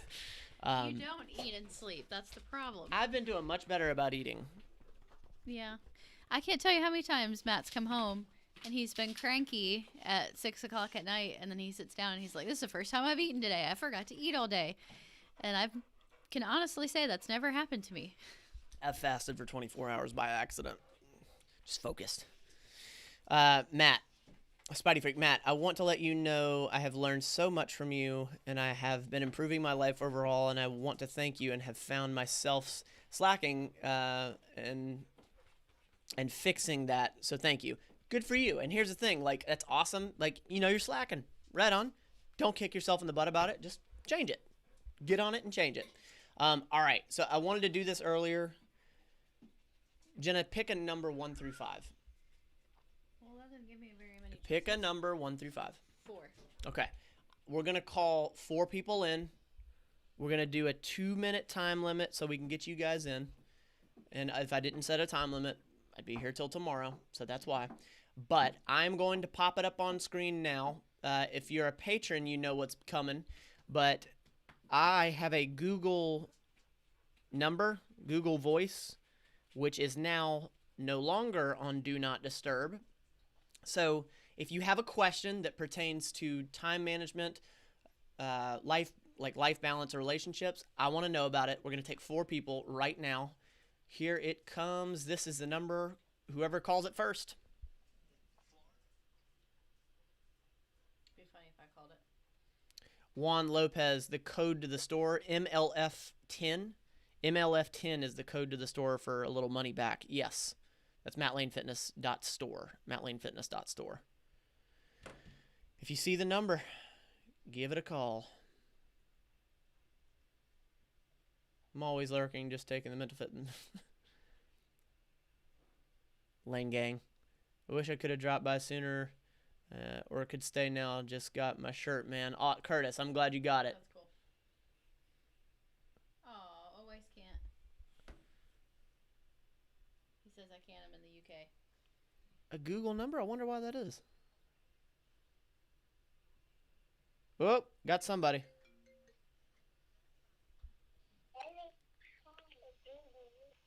You don't eat and sleep. That's the problem. I've been doing much better about eating. Yeah. I can't tell you how many times Matt's come home and he's been cranky at 6 o'clock at night, and then he sits down and he's like, this is the first time I've eaten today. I forgot to eat all day. And I can honestly say that's never happened to me. I've fasted for 24 hours by accident. Just focused. Matt, Spidey Freak, Matt, I want to let you know I have learned so much from you, and I have been improving my life overall, and I want to thank you and have found myself slacking and fixing that, so thank you. Good for you. And here's the thing, like, that's awesome. Like, you're slacking. Right on. Don't kick yourself in the butt about it. Just change it. Get on it and change it. All right, so I wanted to do this earlier. Jenna, pick a number 1 through 5. Well, that didn't give me very many. Pick a number 1 through 5. 4. Okay. We're going to call 4 people in. We're going to do a 2-minute time limit so we can get you guys in. And if I didn't set a time limit, I'd be here till tomorrow, so that's why. But I'm going to pop it up on screen now. If you're a patron, you know what's coming. But I have a Google number, Google Voice, which is now no longer on Do Not Disturb. So if you have a question that pertains to time management, life like life balance or relationships, I want to know about it. We're going to take 4 people right now. Here it comes. This is the number. Whoever calls it first. It'd be funny if I called it. Juan Lopez, the code to the store, MLF10. MLF10 is the code to the store for a little money back. Yes. That's mattlanefitness.store. Mattlanefitness.store. If you see the number, give it a call. I'm always lurking, just taking the mental fitness. Lane gang. I wish I could have dropped by sooner or could stay now. Just got my shirt, man. Curtis, I'm glad you got it. That's cool. Oh, always can't. He says I can't. I'm in the UK. A Google number? I wonder why that is. Oh, got somebody.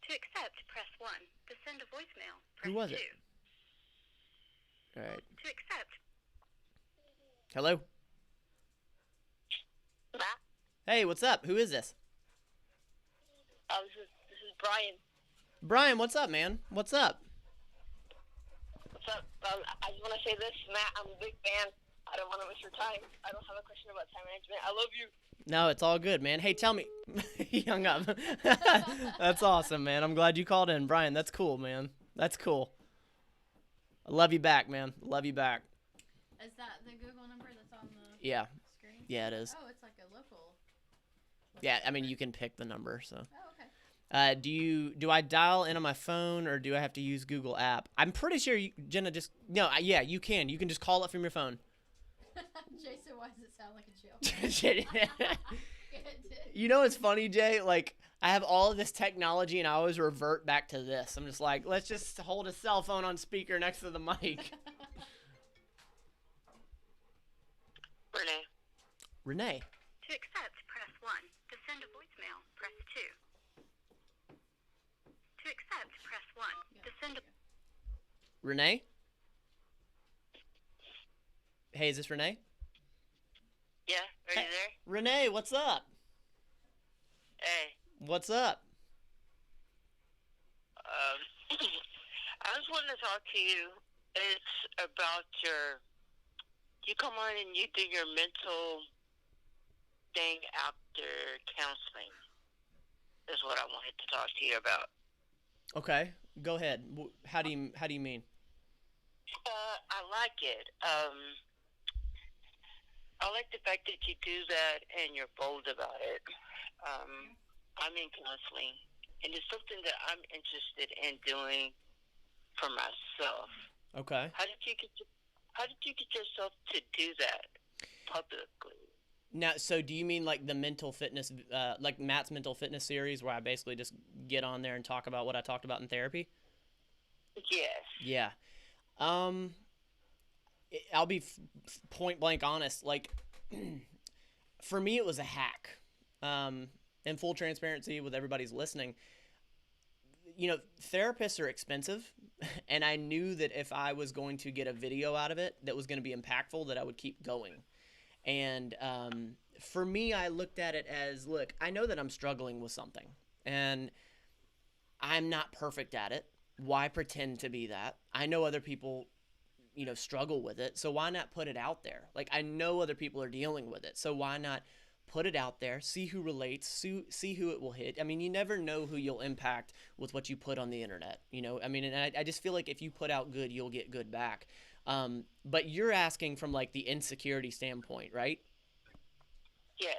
To accept, press 1. To send a voicemail, press Who was 2. it? All right. To accept. Hello? Matt? Hey, what's up? Who is this? This is Brian. Brian, what's up, man? What's up? What's up? I just want to say this, Matt. I'm a big fan. I don't want to miss your time. I don't have a question about time management. I love you. No, it's all good, man. Hey, tell me. He hung up. That's awesome, man. I'm glad you called in. Brian, that's cool, man. That's cool. I love you back, man. Love you back. Is that the Google number that's on the Yeah. screen? Yeah, it is. Oh, it's like a local. Yeah, I mean, you can pick the number, so. Oh, okay. Do I dial in on my phone or do I have to use Google app? I'm pretty sure Jenna just, no, yeah, you can. You can just call it from your phone. Jason, why does it sound like a joke? You know what's funny, Jay? Like, I have all of this technology and I always revert back to this. I'm just like, let's just hold a cell phone on speaker next to the mic. Renee. Renee. To accept, press 1. To send a voicemail, press 2. To accept, press 1. To send a... Renee? Hey, is this Renee? Yeah, are you there? Renee, what's up? Hey. What's up? I just wanted to talk to you. It's about you come on and you do your mental thing after counseling is what I wanted to talk to you about. Okay, go ahead. How do you mean? I like it. I like the fact that you do that and you're bold about it. I'm in counseling, and it's something that I'm interested in doing for myself. Okay. How did you get yourself to do that publicly? Now, so do you mean like the mental fitness, like Matt's mental fitness series, where I basically just get on there and talk about what I talked about in therapy? Yes. Yeah. I'll be point blank honest. Like, for me, it was a hack. In full transparency with everybody's listening, you know, therapists are expensive, and I knew that if I was going to get a video out of it that was going to be impactful, that I would keep going. And for me, I looked at it as, look, I know that I'm struggling with something, and I'm not perfect at it. Why pretend to be that? I know other people, you know, struggle with it, so why not put it out there? Like, I know other people are dealing with it, so why not put it out there, see who relates, see who it will hit. I mean, you never know who you'll impact with what you put on the internet, you know? I mean, and I just feel like if you put out good, you'll get good back. But you're asking from, like, the insecurity standpoint, right? Yes.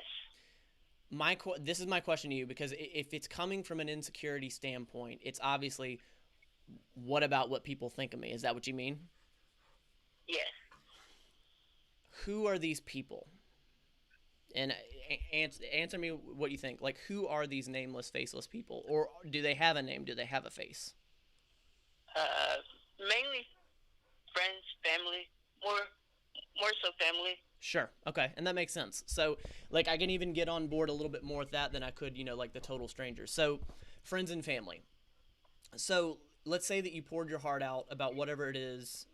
This is my question to you, because if it's coming from an insecurity standpoint, it's obviously, what about what people think of me? Is that what you mean? Yes. Who are these people? And answer me what you think. Like, who are these nameless, faceless people? Or do they have a name? Do they have a face? Mainly friends, family, more so family. Sure. Okay. And that makes sense. So, like, I can even get on board a little bit more with that than I could, you know, like the total strangers. So, friends and family. So, let's say that you poured your heart out about whatever it is,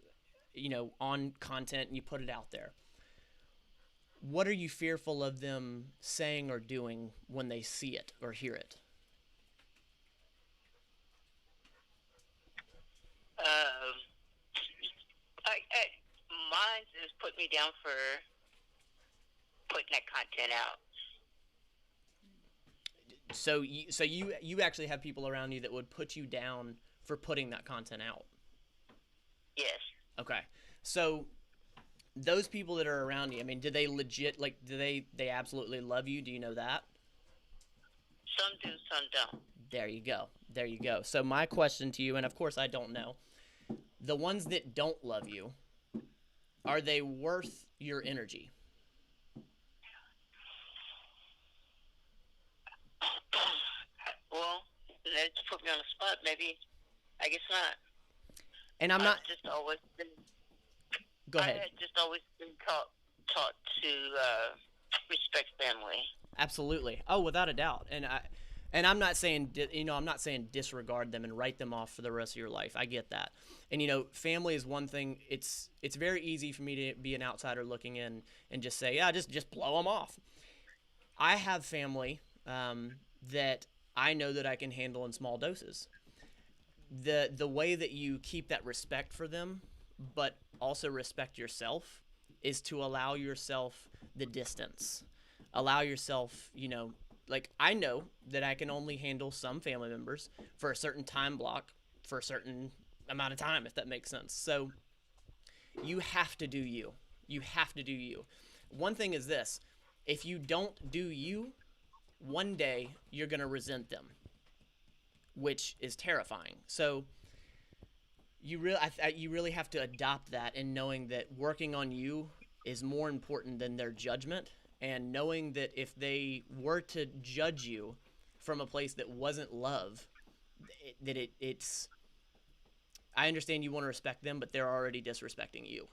you know, on content, and you put it out there. what are you fearful of them saying or doing when they see it or hear it? Mine is put me down for putting that content out. So you actually have people around you that would put you down for putting that content out. Yes. Okay. So those people that are around you, I mean, do they legit, like, do they absolutely love you? Do you know that? Some do, some don't. There you go. There you go. So my question to you, and of course I don't know, the ones that don't love you, are they worth your energy? Well, that put me on the spot. Maybe, I guess not. And I'm not. I've just always been. Go ahead. I had just always been taught to respect family. Absolutely. Oh, without a doubt. And I'm not saying, I'm not saying disregard them and write them off for the rest of your life. I get that. And, family is one thing. It's very easy for me to be an outsider looking in and just say, yeah, just blow them off. I have family that I know that I can handle in small doses. The way that you keep that respect for them, but also respect yourself, is to allow yourself the distance. Allow yourself, like, I know that I can only handle some family members for a certain time block for a certain amount of time, if that makes sense. So you have to do you. You have to do you. One thing is this: if you don't do you, one day you're going to resent them, which is terrifying. So you really have to adopt that, in knowing that working on you is more important than their judgment, and knowing that if they were to judge you from a place that wasn't love, it's I understand you want to respect them, but they're already disrespecting you.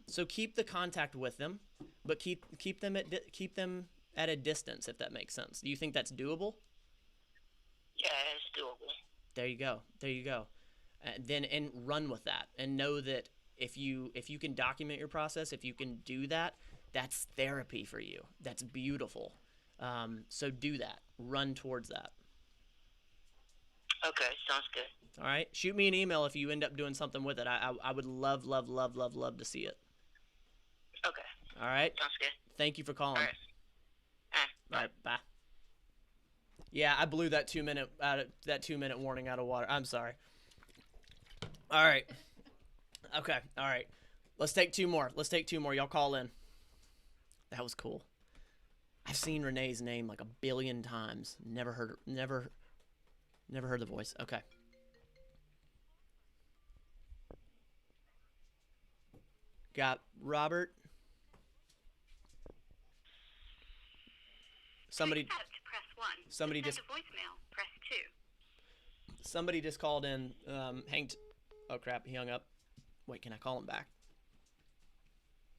So keep the contact with them, but keep them at a distance, if that makes sense. Do you think that's doable? Yeah, it's doable. There you go. There you go. And run with that, and know that if you can document your process, if you can do that, that's therapy for you. That's beautiful. So do that. Run towards that. Okay, sounds good. All right. Shoot me an email if you end up doing something with it. I would love to see it. Okay. All right. Sounds good. Thank you for calling. All right. All right. Bye. Yeah, I blew that 2 minute warning out of water. I'm sorry. All right. Okay. All right. Let's take two more. Y'all call in. That was cool. I've seen Renee's name like 1 billion times. Never heard the voice. Okay. Got Robert. Somebody press 1. somebody To just send a voicemail, press 2. somebody just called in. Oh crap, he hung up. Wait, can I call him back?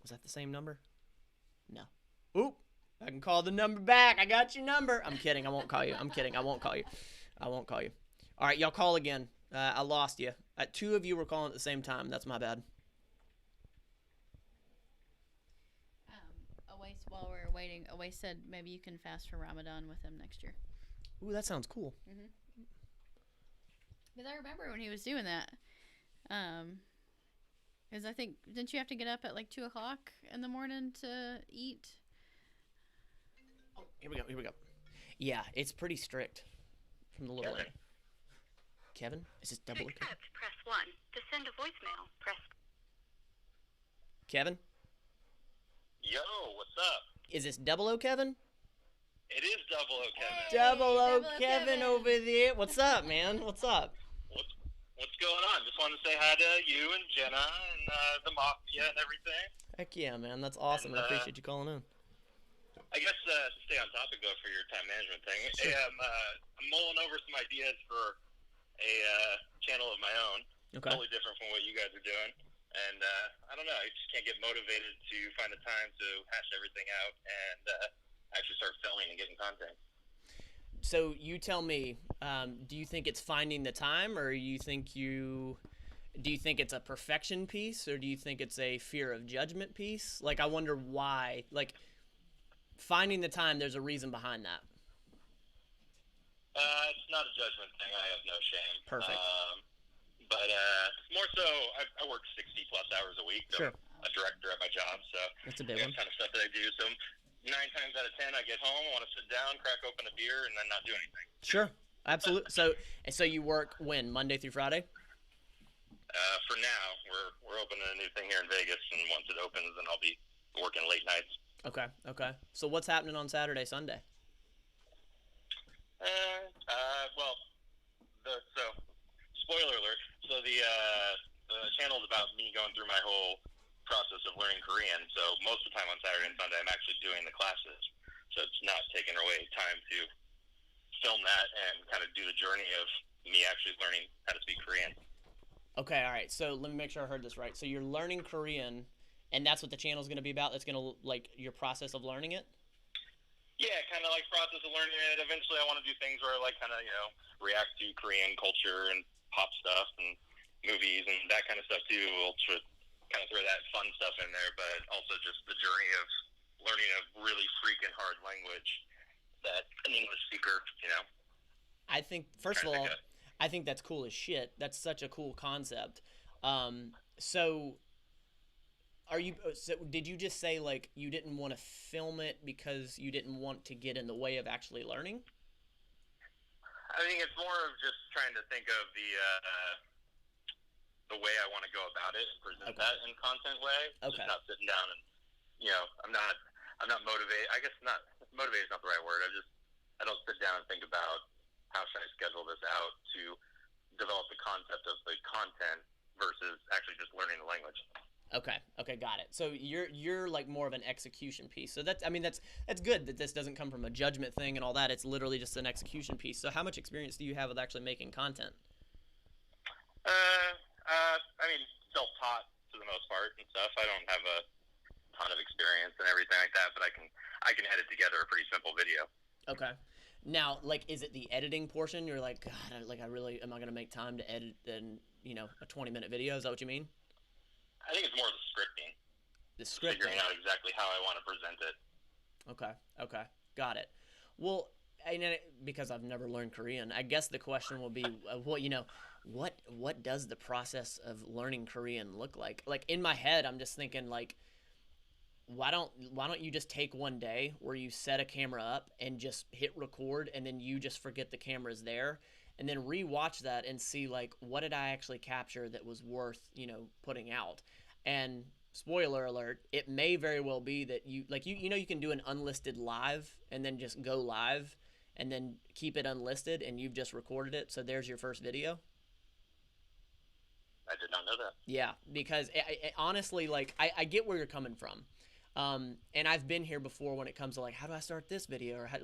Was that the same number? No. Oop. I can call the number back. I got your number. I'm kidding. I won't call you. I'm kidding. I won't call you. All right, y'all call again. I lost you. 2 of you were calling at the same time. That's my bad. While we're waiting, Awais said maybe you can fast for Ramadan with him next year. Ooh, that sounds cool. Because I remember when he was doing that. Because I think, didn't you have to get up at like 2 o'clock in the morning to eat? Oh, here we go. Yeah, it's pretty strict from the little lady. Kevin? Is this double? To accept, press 1. To send a voicemail, press. Kevin? Yo, what's up? Is this double O Kevin? It is Double O Kevin. Double O Kevin over there. What's up, man? What's up? What's going on? Just wanted to say hi to you and Jenna and the Mafia and everything. Heck yeah, man. That's awesome. And, I appreciate you calling in. I guess to stay on topic, though, for your time management thing, Sure. I'm mulling over some ideas for a channel of my own. Okay. Totally different from what you guys are doing. And I don't know, I just can't get motivated to find the time to hash everything out and actually start filming and getting content. So you tell me, do you think it's finding the time, or you think do you think it's a perfection piece, or do you think it's a fear of judgment piece? Like, I wonder why, like, finding the time, there's a reason behind that. It's not a judgment thing. I have no shame. Perfect. But more so, I work 60-plus hours a week. Sure. I'm a director at my job, so That's a big I one. got kind of stuff that I do. So 9 times out of 10, I get home, I want to sit down, crack open a beer, and then not do anything. Sure. Absolutely. So you work when? Monday through Friday? For now, we're opening a new thing here in Vegas, and once it opens, then I'll be working late nights. Okay. So what's happening on Saturday, Sunday? Well, so spoiler alert. So the channel is about me going through my whole process of learning Korean. So most of the time on Saturday and Sunday, I'm actually doing the classes. So it's not taking away time to film that and kind of do the journey of me actually learning how to speak Korean. Okay, all right. So let me make sure I heard this right. So you're learning Korean, and that's what the channel's going to be about? That's going to, like, your process of learning it? Yeah, kind of like process of learning it. Eventually I want to do things where I like kind of, react to Korean culture and pop stuff and movies and that kind of stuff too. We'll kind of throw that fun stuff in there, but also just the journey of learning a really freaking hard language that an English speaker, I think, first of all, I think that's cool as shit. That's such a cool concept. So did you just say, like, you didn't want to film it because you didn't want to get in the way of actually learning? I think it's more of just trying to think of the way I want to go about it and present that in content way. Okay. Just not sitting down and, I'm not motivated. I guess not motivated is not the right word. I don't sit down and think about how should I schedule this out to develop the concept of the content versus actually just learning the language. Okay, got it. So you're like more of an execution piece. So that's good that this doesn't come from a judgment thing and all that. It's literally just an execution piece. So how much experience do you have with actually making content? Self-taught for the most part and stuff. I don't have a ton of experience and everything like that, but I can edit together a pretty simple video. Okay. Now, like, is it the editing portion? You're like, God, am I going to make time to edit a 20-minute video? Is that what you mean? I think it's more the scripting. The scripting. Figuring out exactly how I want to present it. Okay. Got it. Well, because I've never learned Korean, I guess the question will be, what does the process of learning Korean look like? Like, in my head, I'm just thinking, like, why don't you just take one day where you set a camera up and just hit record, and then you just forget the camera's there, and then rewatch that and see, like, what did I actually capture that was worth, putting out? And spoiler alert, it may very well be that you can do an unlisted live and then just go live and then keep it unlisted, and you've just recorded it. So there's your first video. I did not know that. Yeah, because honestly, like, I get where you're coming from. And I've been here before when it comes to, like, how do I start this video? Or how,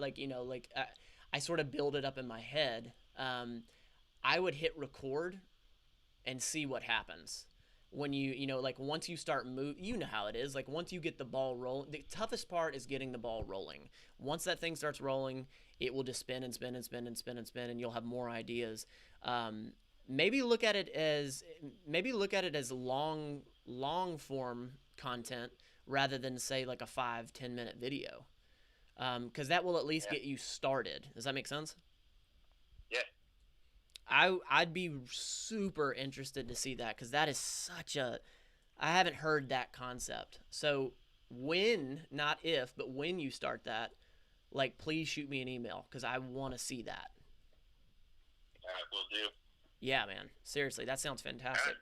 I sort of build it up in my head. I would hit record and see what happens. When once you start you know how it is. Like, once you get the ball rolling, the toughest part is getting the ball rolling. Once that thing starts rolling, it will just spin and spin and spin and spin and spin, and you'll have more ideas. Maybe look at it as long form content rather than, say, like a 5-10 minute video, because that will at least get you started. Does that make sense? Yeah. I'd be super interested to see that, because that is I haven't heard that concept. So not if, but when you start that, like, please shoot me an email, because I want to see that. All right, will do. Yeah, man. Seriously, that sounds fantastic.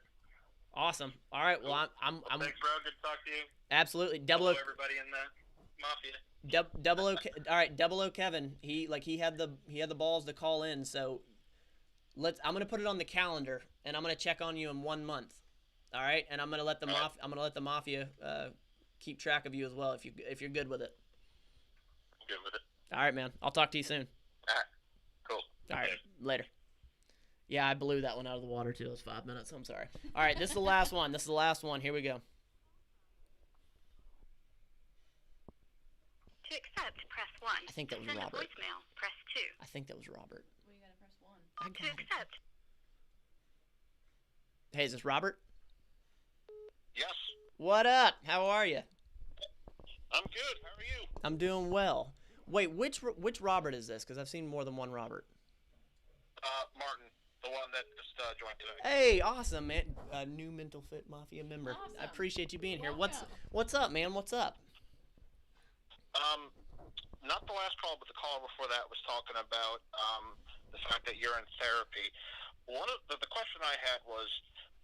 All right. Awesome. All right. Well, I'm thanks, bro. Good to talk to you. Absolutely. Hello, everybody in the mafia. Double O. All right, Double O Kevin. He had the balls to call in. So I'm gonna put it on the calendar, and I'm gonna check on you in 1 month. All right, and I'm gonna let the mafia keep track of you as well if you're good with it. Good with it. All right, man. I'll talk to you soon. All right. Cool. All right. Later. Yeah, I blew that one out of the water too. It was 5 minutes. I'm sorry. All right, this is the last one. Here we go. To accept, press 1. I think that was to send Robert. a voicemail, press 2. I think that was Robert. We gotta press 1. I To got it. accept, Hey, is this Robert? Yes, What up? How are you? I'm good. How are you? I'm doing well. Wait, which Robert is this? Because I've seen more than one Robert. Martin, the one that just joined today. Hey, awesome, man. New Mental Fit Mafia member. Awesome. I appreciate you being here. Welcome. What's up, man? What's up? Not the last call, but the call before that was talking about the fact that you're in therapy. One of the question I had was,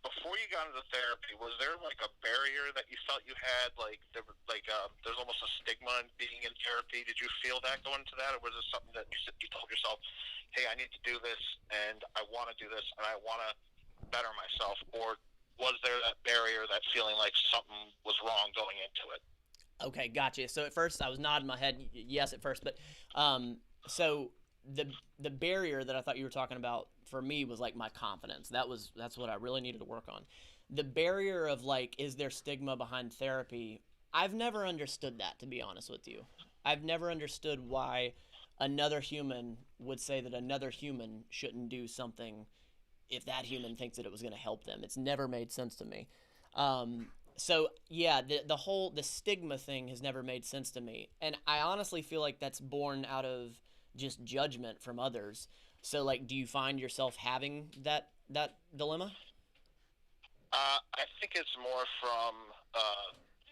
before you got into therapy, was there like a barrier that you felt you had? There's almost a stigma in being in therapy. Did you feel that going into that, or was it something that you told yourself, "Hey, I need to do this, and I want to do this, and I want to better myself," or was there that barrier, that feeling like something was wrong going into it? Okay, gotcha. So at first I was nodding my head yes at first, but so the barrier that I thought you were talking about for me was like my confidence. That's what I really needed to work on. The barrier of like, is there stigma behind therapy? I've never understood that, to be honest with you. I've never understood why another human would say that another human shouldn't do something if that human thinks that it was going to help them. It's never made sense to me. So yeah, the stigma thing has never made sense to me, and I honestly feel like that's born out of just judgment from others. So like, do you find yourself having that dilemma? I think it's more from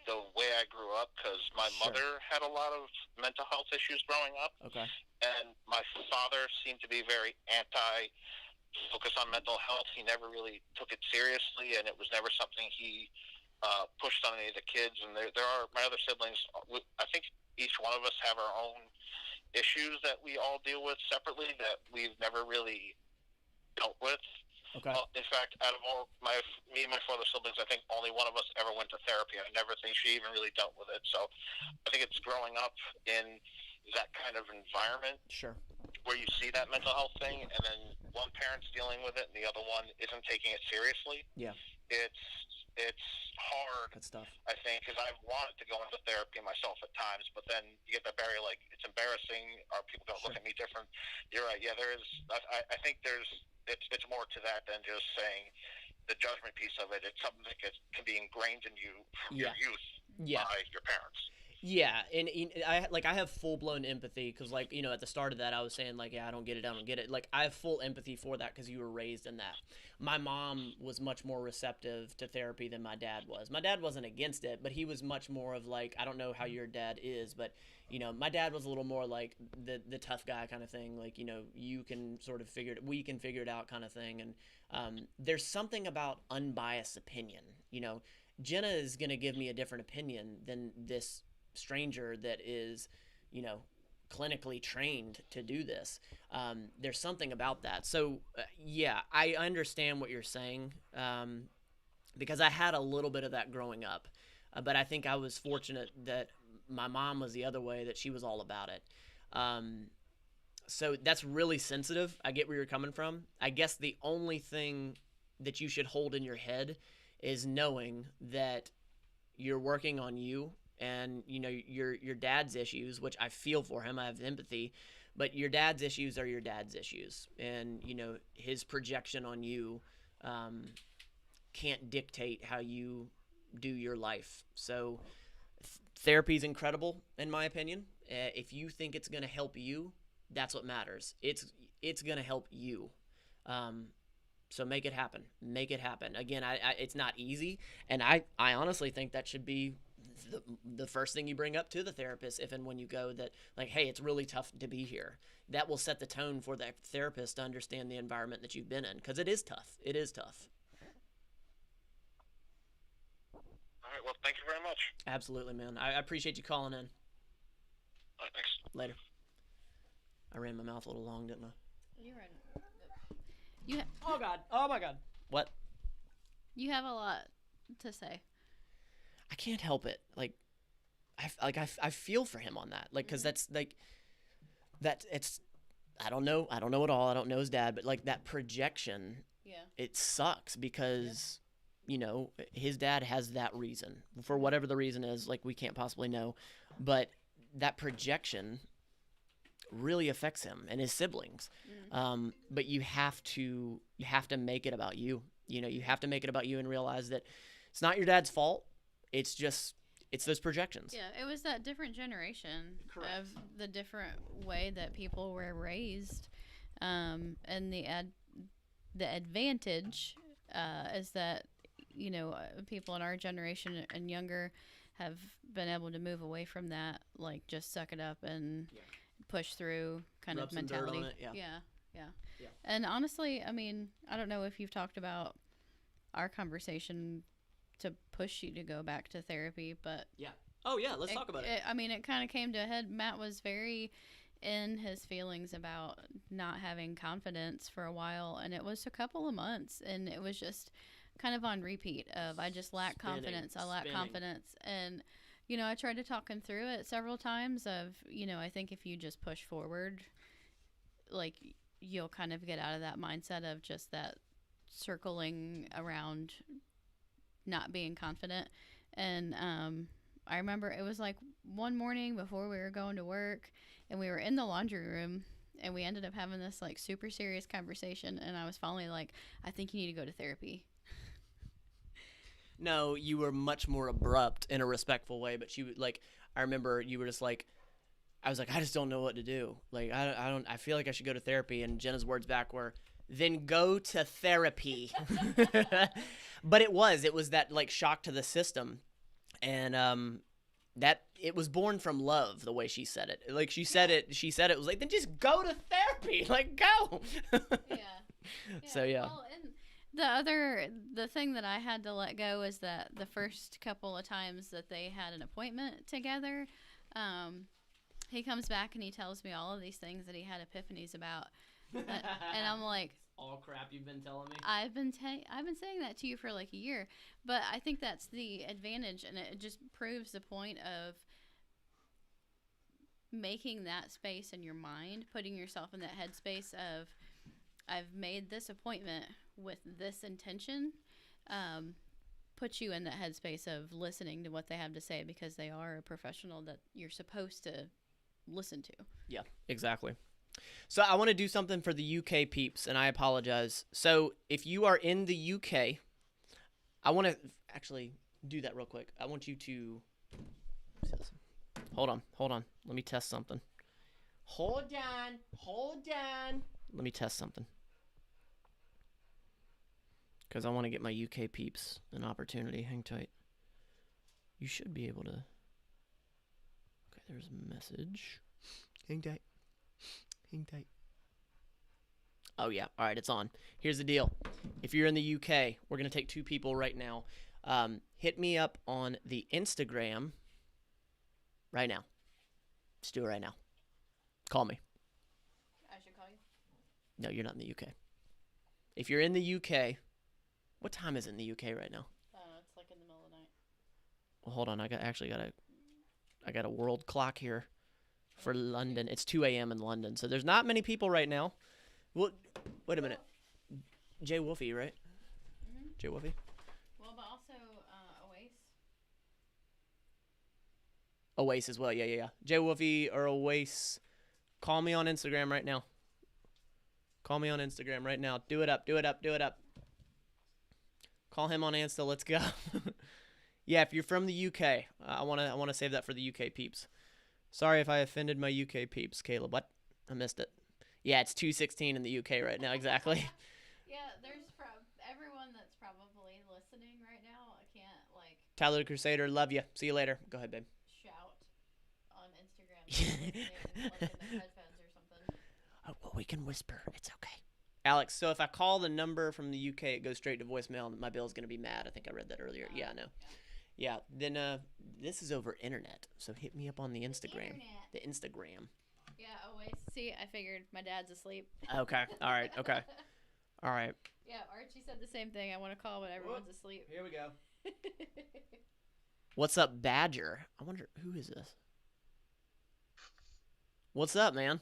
the way I grew up, because my Sure. mother had a lot of mental health issues growing up, Okay. and my father seemed to be very anti-focus on mental health. He never really took it seriously, and it was never something he pushed on any of the kids. And there are my other siblings. I think each one of us have our own issues that we all deal with separately that we've never really dealt with. Okay. In fact, out of all me and my four other siblings, I think only one of us ever went to therapy. I never think she even really dealt with it. So I think it's growing up in that kind of environment Sure. where you see that mental health thing, and then one parent's dealing with it and the other one isn't taking it seriously. Yeah. It's hard, That's tough. I think, because I've wanted to go into therapy myself at times, but then you get that barrier, like, it's embarrassing, or people don't look Sure. at me different. You're right. Yeah, there is. I think it's more to that than just saying the judgment piece of it. It's something that can be ingrained in you from Yeah. your youth Yeah. by your parents. Yeah, and I have full blown empathy because like at the start of that I was saying like I don't get it. Like I have full empathy for that because you were raised in that. My mom was much more receptive to therapy than my dad was. My dad wasn't against it, but he was much more of like, I don't know how your dad is, but my dad was a little more like the tough guy kind of thing. Like you can sort of we can figure it out kind of thing. And there's something about unbiased opinion. Jenna is gonna give me a different opinion than this stranger that is clinically trained to do this. There's something about that. So yeah, I understand what you're saying, because I had a little bit of that growing up, but I think I was fortunate that my mom was the other way, that she was all about it. So that's really sensitive. I get where you're coming from. I guess the only thing that you should hold in your head is knowing that you're working on you, and your dad's issues, which I feel for him, I have empathy, but your dad's issues are your dad's issues, and his projection on you can't dictate how you do your life. So therapy is incredible in my opinion. If you think it's going to help you, that's what matters. It's going to help you. So make it happen. Again, it's not easy, and I honestly think that should be the first thing you bring up to the therapist if and when you go, that like, hey, it's really tough to be here. That will set the tone for that therapist to understand the environment that you've been in, because it is tough. All right. Well, thank you very much. Absolutely, man. I appreciate you calling in. All right, thanks. Later. I ran my mouth a little long, didn't I? Oh God. Oh my God. What? You have a lot to say. I can't help it. I feel for him on that. Like, cause that's like, I don't know at all. I don't know his dad, but like that projection, it sucks because, his dad has that reason for whatever the reason is. Like, we can't possibly know, but that projection really affects him and his siblings. But you have to make it about you. You know, you have to make it about you and realize that it's not your dad's fault. It's those projections. Yeah, it was that different generation Correct. of the different way that people were raised, and the advantage is that, you know, people in our generation and younger have been able to move away from that, like just suck it up and push through kind Rub of some dirt mentality. on it, yeah. And honestly, I mean, I don't know if you've talked about our conversation to push you to go back to therapy, but Oh yeah, let's talk about it. I mean, it kind of came to a head. Matt was very in his feelings about not having confidence for a while, and it was a couple of months, and it was just kind of on repeat of I just lack confidence. I lack confidence. And, you know, I tried to talk him through it several times of, you know, I think if you just push forward, like, you'll kind of get out of that mindset of just that circling around not being confident. And I remember it was like one morning before we were going to work, and we were in the laundry room, and we ended up having this like super serious conversation, and I was finally like, I think you need to go to therapy. No, you were much more abrupt in a respectful way, but I remember you were just like, I was like, I just don't know what to do. Like, I feel like I should go to therapy. And Jenna's words back were, then go to therapy. But it was that like shock to the system. And, that it was born from love, the way she said it. Like she said it was like, then just go to therapy. Like, go. So, yeah. Well, and the thing that I had to let go is that the first couple of times that they had an appointment together, he comes back and he tells me all of these things that he had epiphanies about. And I'm like, all crap you've been telling me. I've been saying that to you for like a year, but I think that's the advantage, and it just proves the point of making that space in your mind, putting yourself in that headspace of, I've made this appointment with this intention, put you in that headspace of listening to what they have to say, because they are a professional that you're supposed to listen to. Yeah, exactly. So I want to do something for the UK peeps, and I apologize. So if you are in the UK, I want to actually do that real quick. I want you to hold on. Let me test something. Hold on. Let me test something. Because I want to get my UK peeps an opportunity. Hang tight. You should be able to. Okay, there's a message. Hang tight. Oh, yeah. All right, it's on. Here's the deal. If you're in the UK, we're going to take 2 people right now. Hit me up on the Instagram right now. Just do it right now. Call me. I should call you? No, you're not in the UK. If you're in the UK, what time is it in the UK right now? It's like in the middle of the night. Well, hold on. I got a world clock here for London. It's 2 a.m. in London, so there's not many people right now. Well, wait a minute. Jay Wolfie, right? Mm-hmm. Jay Wolfie? Well, but also Oasis. Oasis as well. Yeah. Jay Wolfie or Oasis. Call me on Instagram right now. Do it up. Call him on Insta. Let's go. Yeah, if you're from the UK, I wanna save that for the UK peeps. Sorry if I offended my UK peeps, Caleb. What? I missed it. Yeah, it's 2:16 in the UK right now. Exactly. Yeah, there's everyone that's probably listening right now. I can't like Tyler the Crusader, love you. See you later. Go ahead, babe. shout on Instagram, listening, like in the headphones or something. Oh, well, we can whisper. It's okay. Alex, so if I call the number from the UK, it goes straight to voicemail, and my bill's going to be mad. I think I read that earlier. Yeah, I know. Yeah, then this is over internet, so hit me up on the Instagram. The Instagram. Yeah, Oasis. See, I figured my dad's asleep. Okay. All right. Yeah, Archie said the same thing. I want to call, but everyone's asleep. Here we go. What's up, Badger? I wonder, who is this? What's up, man?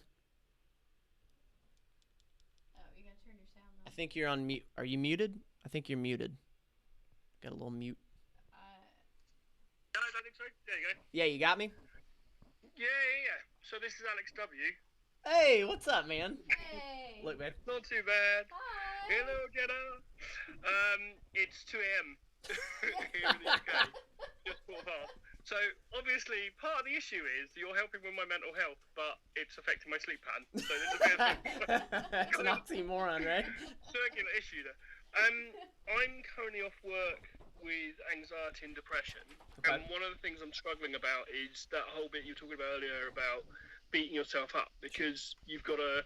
Oh, you gotta turn your sound I on. think you're on mute. Are you muted? I think you're muted. Got a little mute. No, I don't think so. There you go. Yeah, you got me? Yeah. So this is Alex W. Hey, what's up, man? Hey. Look, man. Not too bad. Hi. Hello, Jenna. It's 2 a.m. here in the UK. Just quarter past. So, obviously, part of the issue is you're helping with my mental health, but it's affecting my sleep pattern. So there's a bit of That's an oxymoron, right? circular issue there. I'm currently off work with anxiety and depression. Okay. And one of the things I'm struggling about is that whole bit you were talking about earlier about beating yourself up, because you've got a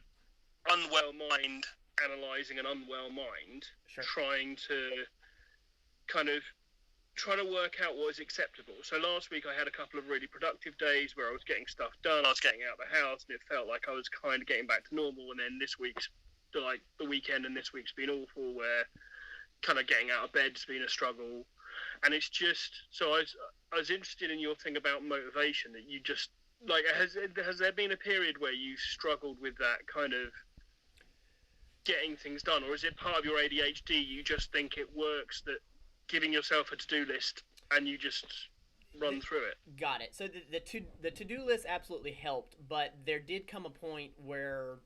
unwell mind analysing an unwell mind, Sure. trying to work out what is acceptable. So last week I had a couple of really productive days where I was getting stuff done, I was getting out of the house, and it felt like I was kind of getting back to normal. And then this week's the weekend, and this week's been awful, where kind of getting out of bed's been a struggle. And it's just, so I was interested in your thing about motivation, that you just, like, has there been a period where you struggled with that kind of getting things done, or is it part of your ADHD? You just think it works, that giving yourself a to-do list and you just run through it? Got it. So the to-do list absolutely helped, but there did come a point where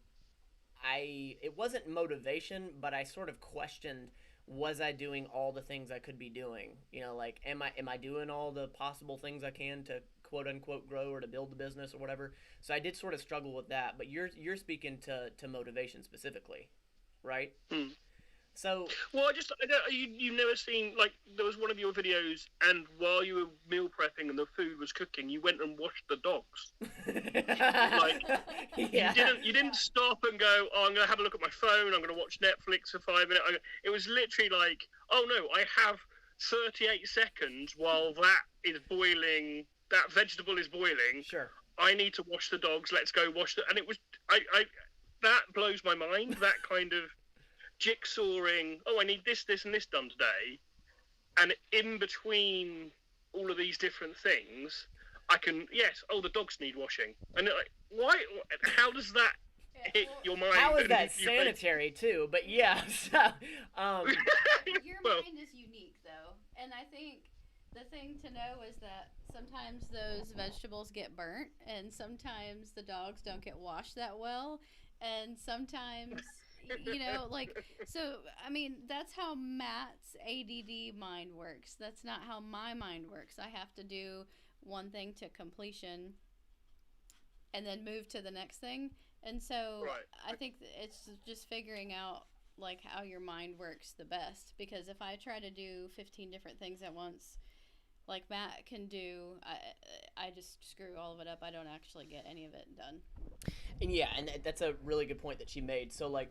it wasn't motivation, but I sort of questioned, was I doing all the things I could be doing? You know, like, am I doing all the possible things I can to quote unquote grow or to build the business or whatever? So I did sort of struggle with that, but you're speaking to motivation specifically, right? So, well, you've never seen, like, there was one of your videos, and while you were meal prepping and the food was cooking, you went and washed the dogs. Like, yeah. you didn't stop and go, oh, I'm going to have a look at my phone, I'm going to watch Netflix for 5 minutes. It was literally like, oh no, I have 38 seconds while that is boiling, that vegetable is boiling. Sure. I need to wash the dogs, let's go wash the, and it was, that blows my mind, that kind of jigsawing, oh, I need this, and this done today, and in between all of these different things, I can, the dogs need washing, and like, why? How does that hit your mind? How is that sanitary too? But yeah, so, Your mind is unique, though, and I think the thing to know is that sometimes those vegetables get burnt, and sometimes the dogs don't get washed that well, and sometimes, you know, like, so, I mean, that's how Matt's ADD mind works. That's not how my mind works. I have to do one thing to completion and then move to the next thing. And so Right. I think it's just figuring out, like, how your mind works the best. Because if I try to do 15 different things at once, like Matt can do, I just screw all of it up. I don't actually get any of it done. and yeah, and that's a really good point that she made. So, like,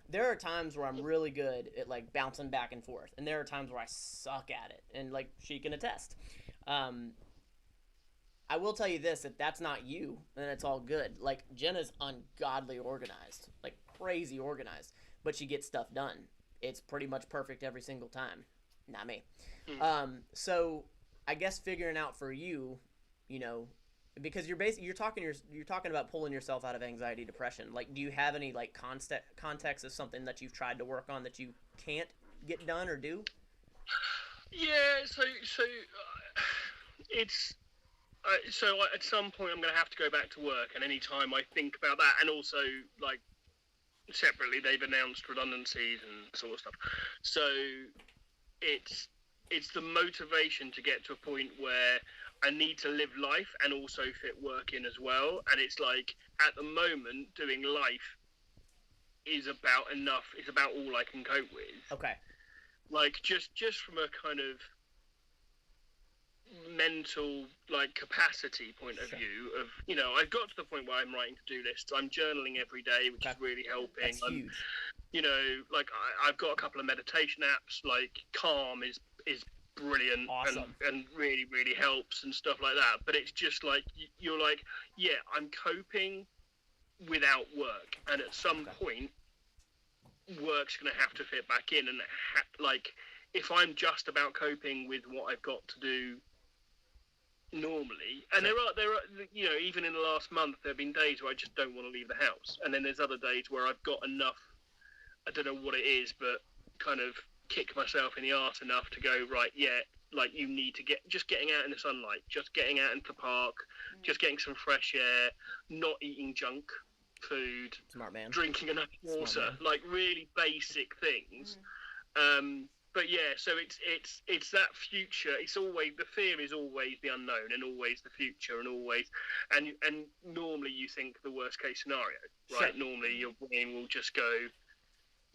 there are times where I'm really good at, like, bouncing back and forth, and there are times where I suck at it, and, like, she can attest. I will tell you this, if that's not you, then it's all good. Like, Jenna's ungodly organized, like, crazy organized, but she gets stuff done. It's pretty much perfect every single time. Not me. So I guess figuring out for you, you know, because you're talking about pulling yourself out of anxiety, depression. Like, do you have any, like, context of something that you've tried to work on that you can't get done or do? Yeah, so it's so at some point I'm going to have to go back to work, and any time I think about that, and also, like, separately they've announced redundancies and sort of stuff. So it's the motivation to get to a point where I need to live life and also fit work in as well. And it's like, at the moment, doing life is about enough. It's about all I can cope with. Okay. Like, just from a kind of mental, like, capacity point of view of, you know, I've got to the point where I'm writing to-do lists. I'm journaling every day, which is really helping. That's huge. You know, like, I've got a couple of meditation apps, like Calm is brilliant. Awesome. and really, really helps and stuff like that. But it's just like, you're like, yeah, I'm coping without work. And at some point, work's going to have to fit back in. And, like, if I'm just about coping with what I've got to do normally, and there are, you know, even in the last month, there have been days where I just don't want to leave the house. And then there's other days where I've got enough, I don't know what it is, but kind of kick myself in the arse enough to go, right, yeah, like, you need to just getting out in the sunlight, just getting out into the park, just getting some fresh air, not eating junk food, Smart man. drinking enough Smart water, man. like really basic things. But yeah, so it's that future. It's always, the fear is always the unknown, and always the future, and always, and normally you think the worst case scenario, right? Sure. Normally your brain will just go,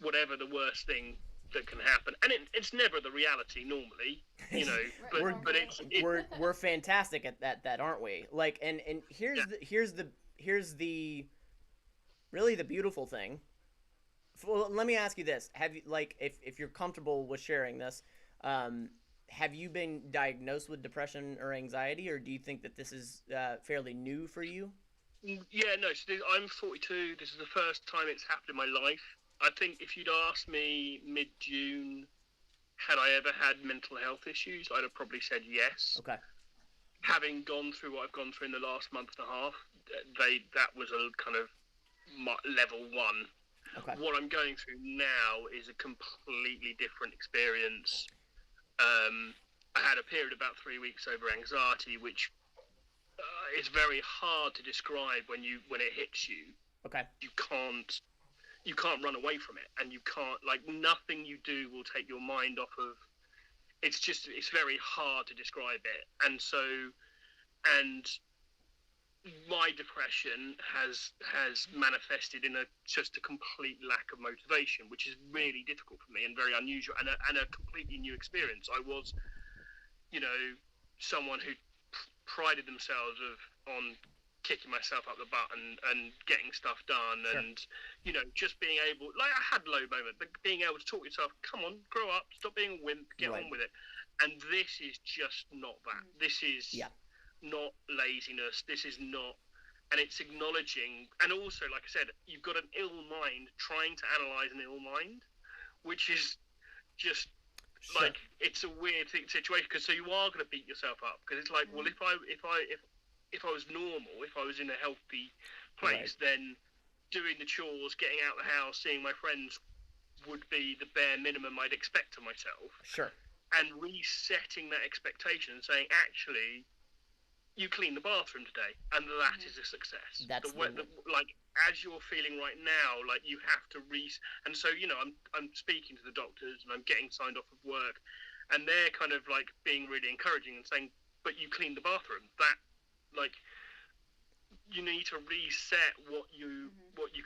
whatever the worst thing that can happen, and it's never the reality normally, you know. but we're fantastic at that, aren't we? Like, and here's the really the beautiful thing. Well, let me ask you this: have you, like, if you're comfortable with sharing this, have you been diagnosed with depression or anxiety, or do you think that this is fairly new for you? Yeah, no. So I'm 42. This is the first time it's happened in my life. I think if you'd asked me mid-June, had I ever had mental health issues, I'd have probably said yes. Okay. Having gone through what I've gone through in the last month and a half, that was a kind of level one. Okay. What I'm going through now is a completely different experience. I had a period about 3 weeks over anxiety, which is very hard to describe when it hits you. Okay. You can't run away from it, and you can't, like, nothing you do will take your mind off of. It's very hard to describe it, and my depression has manifested in just a complete lack of motivation, which is really difficult for me and very unusual, and a completely new experience. I was, someone who prided themselves on kicking myself up the butt and getting stuff done, sure. And just being able, like, I had low moment, but being able to talk to yourself, come on, grow up, stop being a wimp, get right. on with it. And this is just not that. This is not laziness. This is not, and it's acknowledging, and also, like I said, you've got an ill mind trying to analyze an ill mind, which is just sure. like, it's a weird situation, because so you are going to beat yourself up, because it's like, well, if I was normal, if I was in a healthy place, right. then doing the chores, getting out of the house, seeing my friends would be the bare minimum I'd expect of myself. Sure. And resetting that expectation and saying, actually, you cleaned the bathroom today, and that is a success. That's like, as you're feeling right now, like, you have to and so, I'm speaking to the doctors, and I'm getting signed off of work, and they're kind of like being really encouraging and saying, but you cleaned the bathroom. That, like, you need to reset what you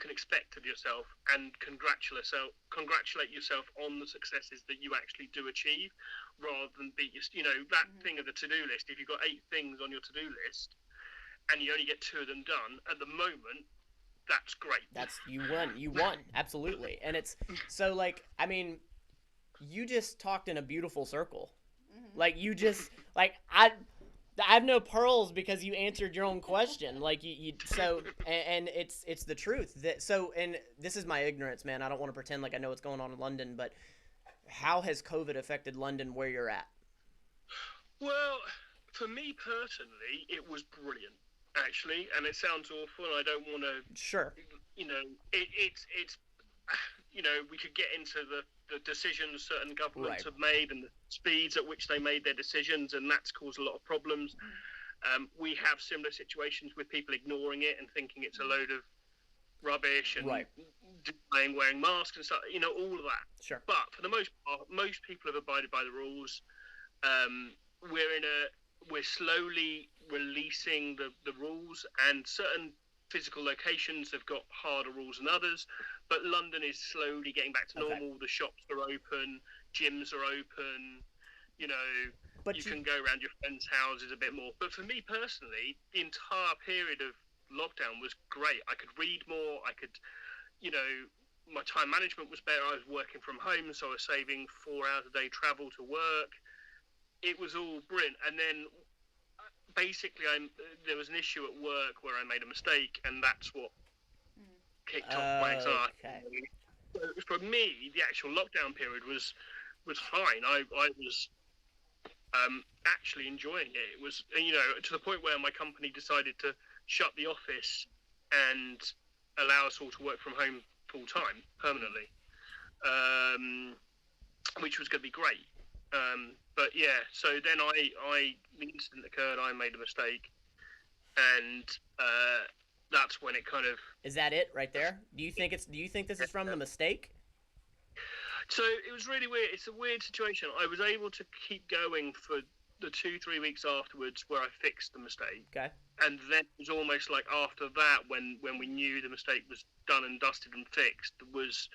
can expect of yourself, and congratulate yourself on the successes that you actually do achieve, rather than beat that thing of the to-do list. If you've got 8 things on your to-do list and you only get 2 of them done at the moment, that's great. That's you won absolutely. And it's so, like, I mean, you just talked in a beautiful circle. Like, you just, like, I have no pearls because you answered your own question. Like, you so, and it's the truth. And this is my ignorance, man. I don't want to pretend like I know what's going on in London, but how has COVID affected London where you're at? Well, for me personally, it was brilliant, actually. And it sounds awful, and I don't want to. Sure. It's we could get into the decisions certain governments right. have made, and the speeds at which they made their decisions, and that's caused a lot of problems. We have similar situations with people ignoring it and thinking it's a load of rubbish, and right. wearing masks and stuff, all of that. Sure. But for the most part, most people have abided by the rules. We're slowly releasing the rules, and certain physical locations have got harder rules than others. But London is slowly getting back to normal. Okay. The shops are open, gyms are open. But you can go around your friends' houses a bit more. But for me personally, the entire period of lockdown was great. I could read more. I could, my time management was better. I was working from home, so I was saving 4 hours a day travel to work. It was all brilliant. And then basically there was an issue at work where I made a mistake, and that's what kicked off my anxiety. Okay. So for me, the actual lockdown period was fine. I was actually enjoying it. It was, to the point where my company decided to shut the office and allow us all to work from home full time permanently, which was going to be great. But yeah, so then the incident occurred. I made a mistake, and that's when it kind of. Is that it right there? Do you think this is from the mistake? So it was really weird. It's a weird situation. I was able to keep going for the 2-3 weeks afterwards where I fixed the mistake. Okay. And then it was almost like after that, when we knew the mistake was done and dusted and fixed, was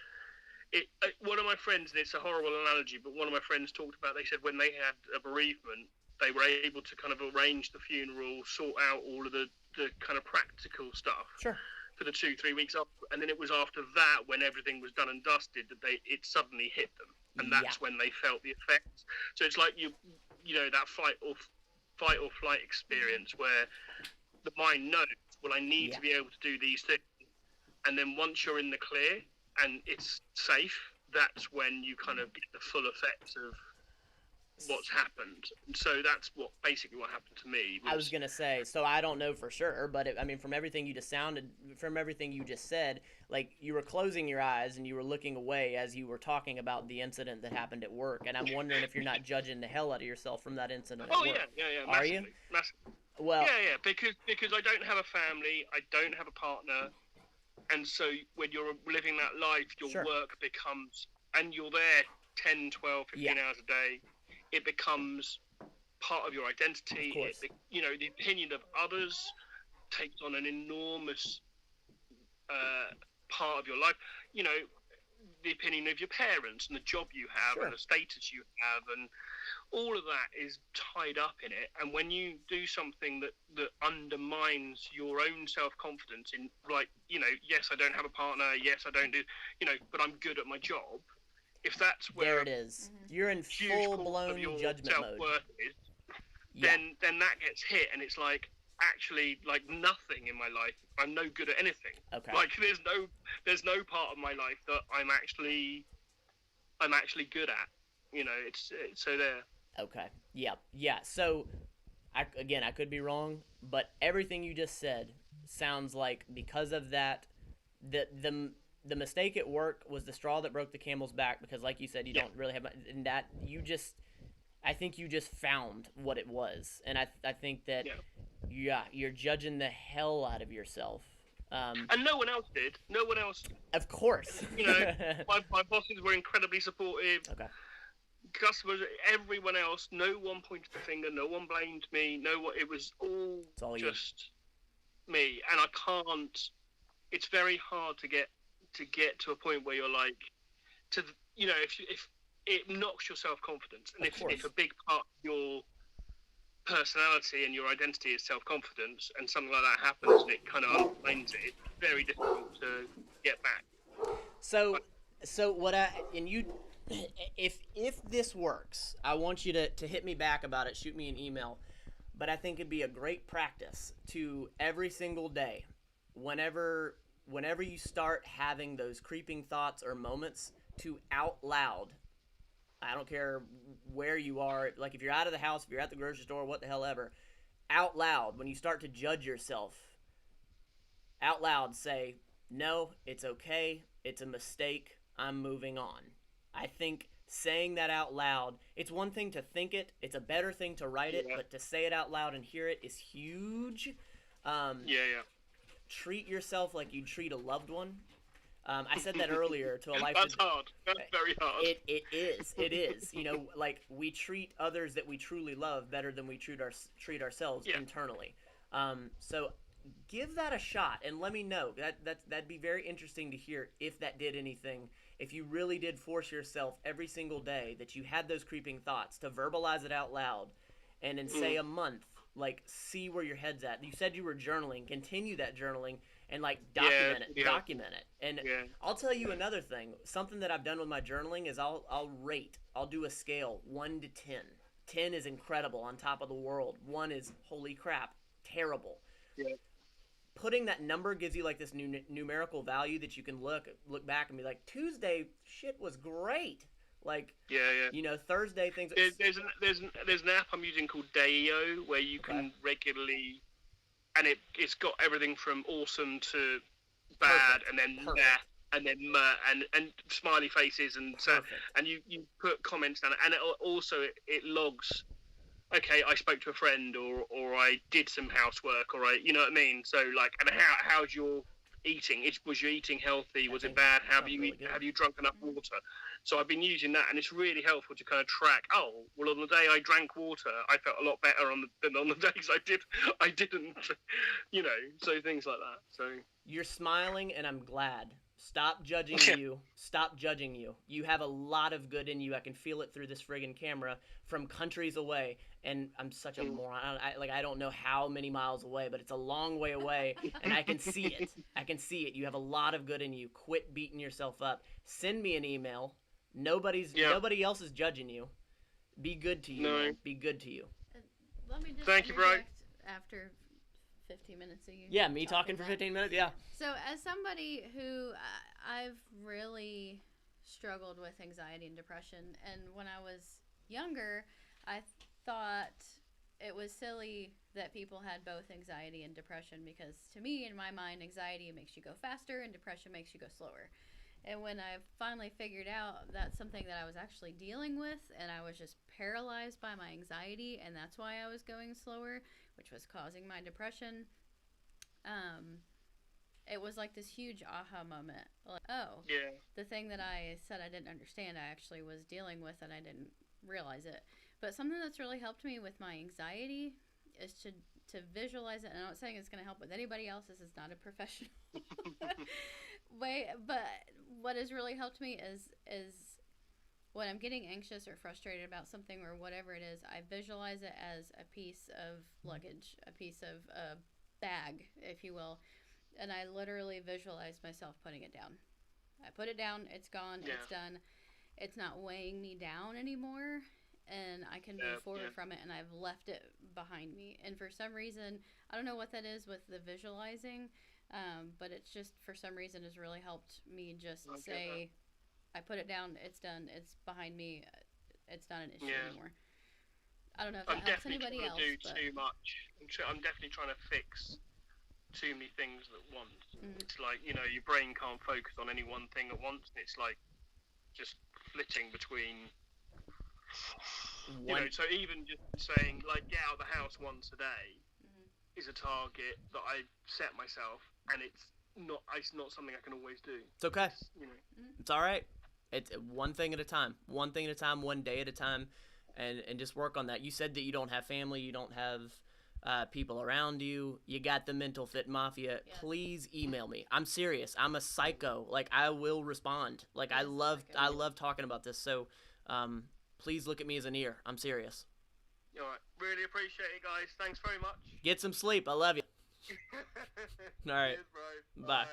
it. One of my friends, and it's a horrible analogy, but one of my friends talked about. They said when they had a bereavement, they were able to kind of arrange the funeral, sort out all of the kind of practical stuff. Sure. For the 2-3 weeks up, and then it was after that, when everything was done and dusted, that it suddenly hit them, and that's when they felt the effects. So it's like you know, that fight or flight experience where the mind knows, well, I need to be able to do these things, and then once you're in the clear and it's safe, that's when you kind of get the full effects of what's happened. And so that's basically what happened to me. I was gonna say, so I don't know for sure, but I mean, from everything you just said, like you were closing your eyes and you were looking away as you were talking about the incident that happened at work, and I'm wondering if you're not judging the hell out of yourself from that incident. Oh at work. yeah. Are you? Massively. Well, yeah, because I don't have a family, I don't have a partner, and so when you're living that life, your work becomes, and you're there 10, 12, 15 hours a day. It becomes part of your identity. The opinion of others takes on an enormous part of your life. You know, the opinion of your parents and the job you have and the status you have, and all of that is tied up in it. And when you do something that undermines your own self-confidence in, like, you know, yes, I don't have a partner, yes, I don't do, you know, but I'm good at my job. If that's where there it is, you're in full-blown judgment mode. Is, then that gets hit, and it's like, actually, like, nothing in my life, I'm no good at anything. Okay. Like, there's no part of my life that I'm actually good at. You know, it's so there. Okay. Yeah. So, I could be wrong, but everything you just said sounds like because of that, the mistake at work was the straw that broke the camel's back, because like you said, you don't really have, and that I think you just found what it was. And I think that, you're judging the hell out of yourself. And no one else did. No one else. Of course. You know, my bosses were incredibly supportive. Okay. Customers, everyone else, no one pointed the finger, no one blamed me, it was all just me. And I can't, it's very hard to get to a point where you're like, you know, if it knocks your self-confidence, and if a big part of your personality and your identity is self-confidence, and something like that happens and it kind of undermines it, it's very difficult to get back. So if this works, I want you to hit me back about it, shoot me an email, but I think it'd be a great practice to every single day, whenever you start having those creeping thoughts or moments, to out loud, I don't care where you are, like if you're out of the house, if you're at the grocery store, what the hell ever, out loud, when you start to judge yourself, out loud say, no, it's okay, it's a mistake, I'm moving on. I think saying that out loud, it's one thing to think it, it's a better thing to write it, but to say it out loud and hear it is huge. Treat yourself like you treat a loved one. I said that earlier to a life. That's hard. That's very hard. It is. You know, like, we treat others that we truly love better than we treat ourselves internally. So give that a shot and let me know. That'd be very interesting to hear if that did anything. If you really did force yourself every single day that you had those creeping thoughts, to verbalize it out loud, and in say a month, like, see where your head's at. You said you were journaling. Continue that journaling and, like, document it. And I'll tell you another thing. Something that I've done with my journaling is I'll rate. I'll do a scale 1 to 10. 10 is incredible, on top of the world. 1 is holy crap, terrible. Yeah. Putting that number gives you like this numerical value that you can look back and be like, Tuesday shit was great. Like, you know, Thursday things. There's an app I'm using called Dayo where you can regularly, and it's got everything from awesome to bad, and then and then and smiley faces, and so and you put comments down, and it also it logs okay, I spoke to a friend, or I did some housework, or you know what I mean. So like, and how's your eating? Was your eating healthy? Was it bad? Have you drunk enough water? So I've been using that, and it's really helpful to kind of track. Oh, well, on the day I drank water, I felt a lot better than on the days I didn't. You know, so things like that. So you're smiling, and I'm glad. Stop judging you. Stop judging you. You have a lot of good in you. I can feel it through this friggin' camera from countries away. And I'm such a moron. I don't know how many miles away, but it's a long way away, and I can see it. I can see it. You have a lot of good in you. Quit beating yourself up. Send me an email. Nobody else is judging you. Be good to you, man. Be good to you. Let me just Thank you, bro. After 15 minutes of you. Yeah, me talking for 15 minutes? Yeah. So as somebody who I've really struggled with anxiety and depression, and when I was younger, I thought it was silly that people had both anxiety and depression, because to me, in my mind, anxiety makes you go faster and depression makes you go slower. And when I finally figured out that's something that I was actually dealing with, and I was just paralyzed by my anxiety, and that's why I was going slower, which was causing my depression, it was like this huge aha moment. Like, oh, yeah, the thing that I said I didn't understand, I actually was dealing with, and I didn't realize it. But something that's really helped me with my anxiety is to visualize it. And I'm not saying it's going to help with anybody else. This is not a professional way. But what has really helped me is when I'm getting anxious or frustrated about something or whatever it is, I visualize it as a piece of luggage, a piece of a bag, if you will. And I literally visualize myself putting it down. I put it down. It's gone. Yeah. It's done. It's not weighing me down anymore. And I can move forward from it, and I've left it behind me. And for some reason, I don't know what that is with the visualizing, but it's just, for some reason, has really helped me just say, I put it down, it's done, it's behind me, it's not an issue anymore. I don't know if that helps anybody else. I'm definitely trying to do too much. I'm definitely trying to fix too many things at once. Mm-hmm. It's like, you know, your brain can't focus on any one thing at once. It's like just flitting between... You know, so even just saying, like, get out of the house once a day is a target that I've set myself, and it's not something I can always do. It's okay. It's all right. It's one thing at a time. One thing at a time, one day at a time, and just work on that. You said that you don't have family, you don't have people around you. You got the Mental Fit Mafia. Yes. Please email me. I'm serious. I'm a psycho. Like, I will respond. Like, I love talking about this. So, please look at me as an ear. I'm serious. All right. Really appreciate it, guys. Thanks very much. Get some sleep. I love you. All right. Cheers, bro. Bye.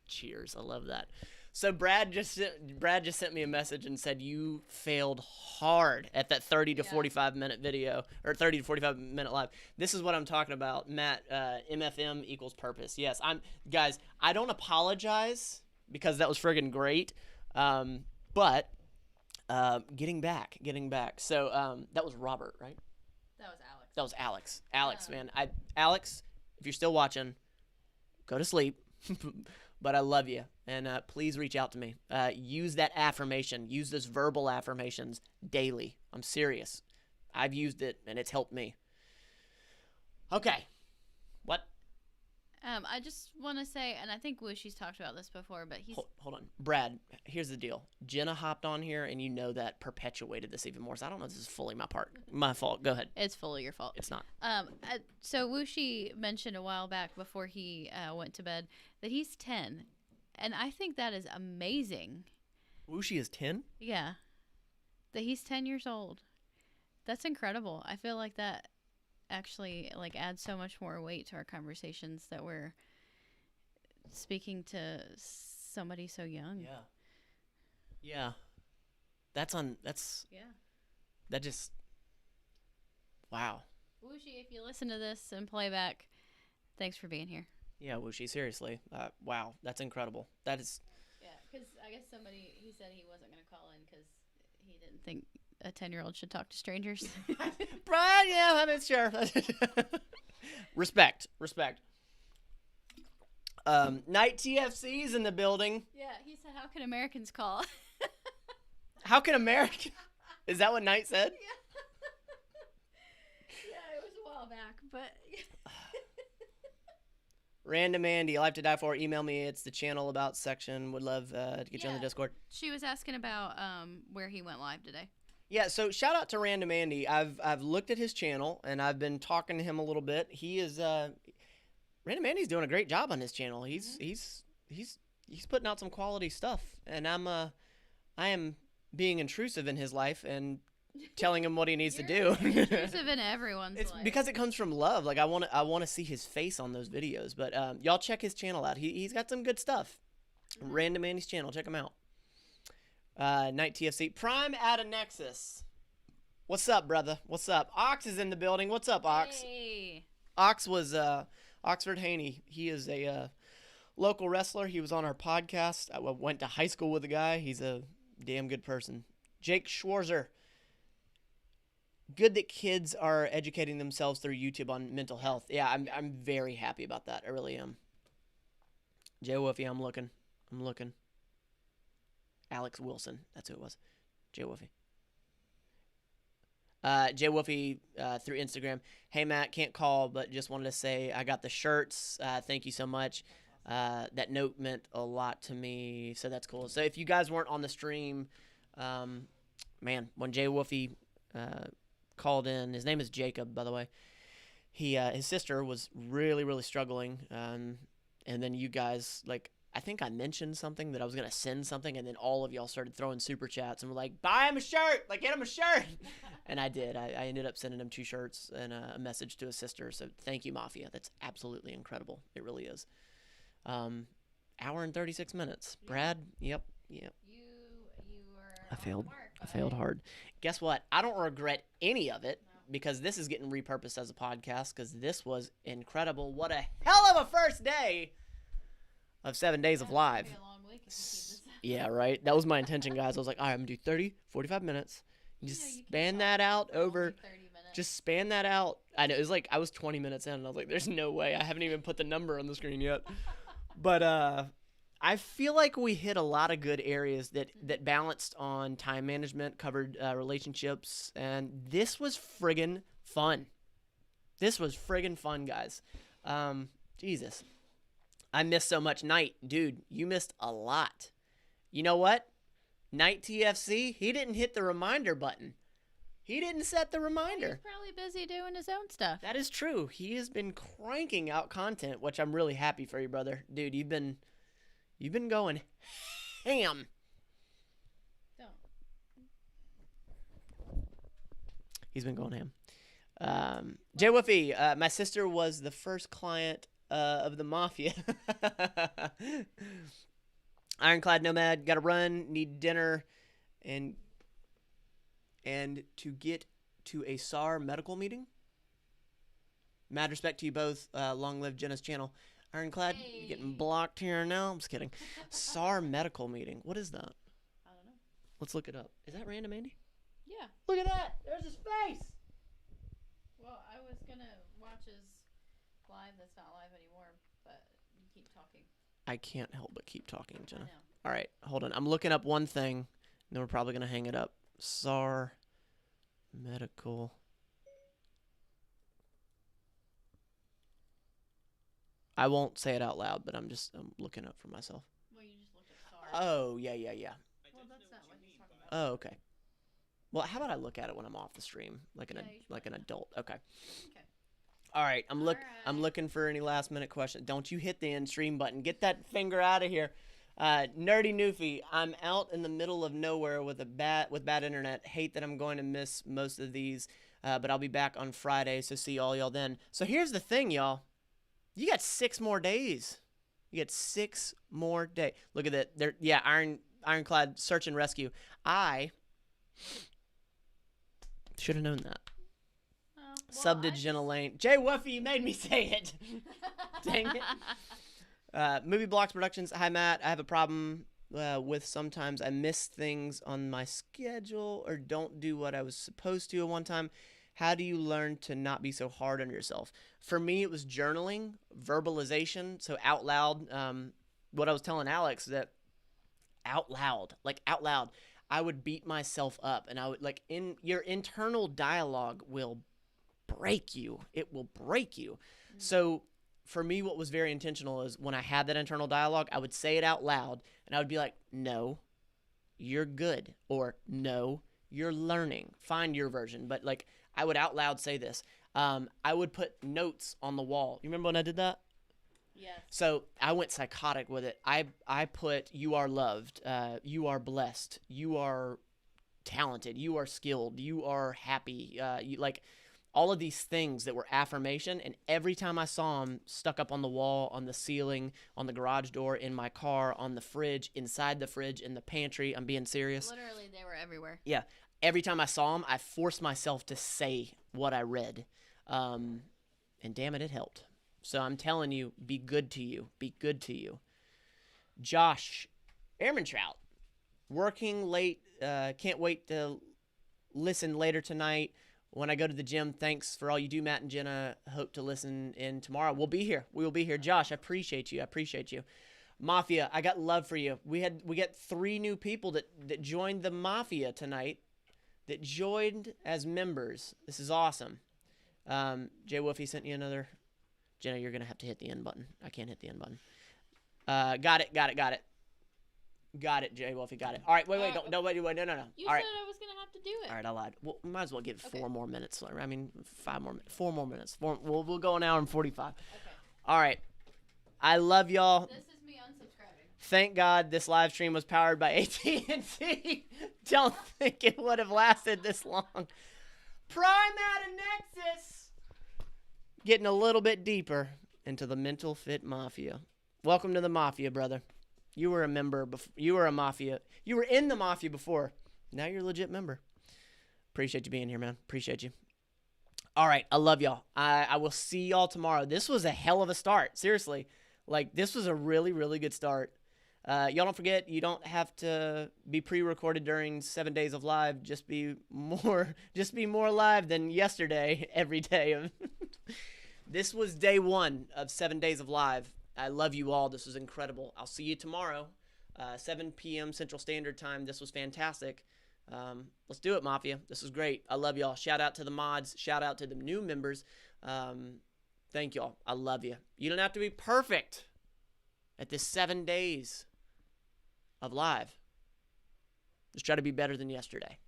Cheers. I love that. So Brad just sent me a message and said you failed hard at that 30 to 45 minute video, or 30 to 45 minute live. This is what I'm talking about, Matt. MFM equals purpose. Yes, guys. I don't apologize because that was friggin' great. But getting back. So that was Robert, right? That was Alex. Alex, man. Alex, if you're still watching, go to sleep. But I love you, and please reach out to me. Use that affirmation. Use those verbal affirmations daily. I'm serious. I've used it, and it's helped me. Okay. What? I just want to say, and I think Wishy's talked about this before, but he's... Hold on. Brad, here's the deal. Jenna hopped on here, and you know that perpetuated this even more. So I don't know if this is fully my fault. Go ahead. It's fully your fault. It's not. So Wishy mentioned a while back before he went to bed that he's 10. And I think that is amazing. Wishy is 10? Yeah. That he's 10 years old. That's incredible. I feel like that actually adds so much more weight to our conversations that we're speaking to somebody so young. Yeah. That just, wow. Wooshi, if you listen to this in playback, thanks for being here. Yeah, Wooshi, seriously. Wow, that's incredible. That is. Yeah, because I guess he said he wasn't going to call in because he didn't think a 10-year-old should talk to strangers. Brian, yeah, I mean, sure. Respect. Night TFC's in the building. Yeah, he said, how can Americans call? How can American? Is that what Knight said? Yeah. call back, but Random Andy, Life to Die For. Email me. It's the channel about section. Would love to get you on the Discord. she was asking about where he went live today. Yeah, so shout out to Random Andy. I've looked at his channel and I've been talking to him a little bit. He is Random Andy's doing a great job on his channel. He's putting out some quality stuff, and I am being intrusive in his life and telling him what he needs to do. Intrusive in everyone's It's life. because it comes from love. Like I want to see his face on those videos. But y'all check his channel out. He's got some good stuff. Random Andy's channel. Check him out. Night TFC. Prime at a Nexus. What's up, brother? What's up? Ox is in the building. What's up, Ox? Hey. Ox was Oxford Haney. He is a local wrestler. He was on our podcast. I went to high school with the guy. He's a damn good person. Jake Schwarzer. Good that kids are educating themselves through YouTube on mental health. Yeah, I'm very happy about that. I really am. Jay Wolfie, I'm looking. Alex Wilson. That's who it was. Jay Wolfie. Jay Wolfie through Instagram. Hey, Matt, can't call, but just wanted to say I got the shirts. Thank you so much. That note meant a lot to me, so that's cool. So if you guys weren't on the stream, man, when Jay Wolfie called in, his name is Jacob, by the way. His sister was really, really struggling, and then you guys, like, I think I mentioned something that I was going to send something, and then all of y'all started throwing super chats and were like, buy him a shirt, like, get him a shirt. And I did. I ended up sending him 2 shirts and a message to his sister. So thank you, Mafia. That's absolutely incredible. It really is. Hour and 36 minutes. Brad, yep. You were I failed hard. Guess what? I don't regret any of it because this is getting repurposed as a podcast because this was incredible. What a hell of a first day of 7 days of live. Yeah, right. That was my intention, guys. I was like, all right, I'm going to do 30, 45 minutes. Just span that out over. Just span that out. I know. It was like I was 20 minutes in, and I was like, there's no way. I haven't even put the number on the screen yet. But I feel like we hit a lot of good areas that balanced on time management, covered relationships, and this was friggin' fun. This was friggin' fun, guys. Jesus. I missed so much. Night. Dude, you missed a lot. You know what? Night TFC, he didn't hit the reminder button. He didn't set the reminder. He's probably busy doing his own stuff. That is true. He has been cranking out content, which I'm really happy for you, brother. Dude, you've been going ham. Don't. He's been going ham. Jay Woofy, my sister was the first client of the Mafia. Ironclad Nomad, gotta run, need dinner, and to get to a SAR medical meeting. Mad respect to you both. Long live Jenna's channel. Ironclad, you getting blocked here now. I'm just kidding. SAR medical meeting. What is that? I don't know. Let's look it up. Is that random, Andy? Yeah. Look at that. There's his face. Well, I was gonna watch his live. That's not live anymore, but you keep talking. I can't help but keep talking, Jenna. I know. All right, hold on. I'm looking up one thing, and then we're probably gonna hang it up. SAR medical. I won't say it out loud, but I'm looking up for myself. Well, you just looked at SAR. Oh, yeah. Well, that's not what he's talking about. Oh, okay. Well, how about I look at it when I'm off the stream, like an adult? Okay. Okay. All right. I'm All right. looking for any last minute questions. Don't you hit the end stream button. Get that finger out of here. Nerdy Newfie, I'm out in the middle of nowhere with bad internet. Hate that I'm going to miss most of these, but I'll be back on Friday. So see all y'all then. So here's the thing, y'all. You got 6 more days. You get 6 more days. Look at that. There, yeah, Ironclad search and rescue. I should have known that. Oh, Sub to Jenna Lane. Jay Wuffy, you made me say it. Dang it. Movie Blocks Productions. Hi, Matt. I have a problem with sometimes I miss things on my schedule or don't do what I was supposed to at one time. How do you learn to not be so hard on yourself? For me, it was journaling, verbalization, so out loud. What I was telling Alex, that out loud, I would beat myself up, and I would, like, in your internal dialogue will break you. It will break you. So for me, what was very intentional is when I had that internal dialogue, I would say it out loud, and I would be like, no, you're good, or no, you're learning. Find your version. But like, I would out loud say this. I would put notes on the wall. You remember when I did that? Yes. So I went psychotic with it. I put, you are loved, you are blessed, you are talented, you are skilled, you are happy, like all of these things that were affirmation. And every time I saw them stuck up on the wall, on the ceiling, on the garage door, in my car, on the fridge, inside the fridge, in the pantry, I'm being serious. Literally, they were everywhere. Yeah. Every time I saw them, I forced myself to say what I read. And damn it, it helped. So I'm telling you, be good to you. Be good to you. Josh, Airman Trout, working late. Can't wait to listen later tonight when I go to the gym. Thanks for all you do, Matt and Jenna. Hope to listen in tomorrow. We'll be here. We will be here. Josh, I appreciate you. I appreciate you. Mafia, I got love for you. We got 3 new people that joined the Mafia tonight, that joined as members. This is awesome. Jay Wolfie sent you another. Jenna, you're going to have to hit the end button. I can't hit the end button. Got it. Got it, Jay Wolfie, got it. All right, wait, no. You All said right. I was going to have to do it. All right, I lied. Well, we might as well give it 4 more minutes. I mean, 5 more minutes. 4 more minutes. We'll go an hour and 45. Okay. All right. I love y'all. This is me unsubscribing. Thank God this live stream was powered by AT&T. Don't think it would have lasted this long. Prime out of Nexus. Getting a little bit deeper into the Mental Fit Mafia. Welcome to the Mafia, brother. You were a member. You were a Mafia. You were in the Mafia before. Now you're a legit member. Appreciate you being here, man. Appreciate you. All right. I love y'all. I will see y'all tomorrow. This was a hell of a start. Seriously. Like, this was a really, really good start. Y'all don't forget, you don't have to be pre-recorded during 7 days of live. Just be more live than yesterday every day. This was day 1 of 7 days of live. I love you all. This was incredible. I'll see you tomorrow, 7 p.m. Central Standard Time. This was fantastic. Let's do it, Mafia. This was great. I love y'all. Shout out to the mods. Shout out to the new members. Thank y'all. I love you. You don't have to be perfect at this 7 days of live. Just try to be better than yesterday.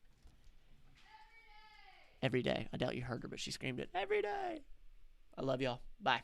Every day. I doubt you heard her, but she screamed it every day. I love y'all. Bye.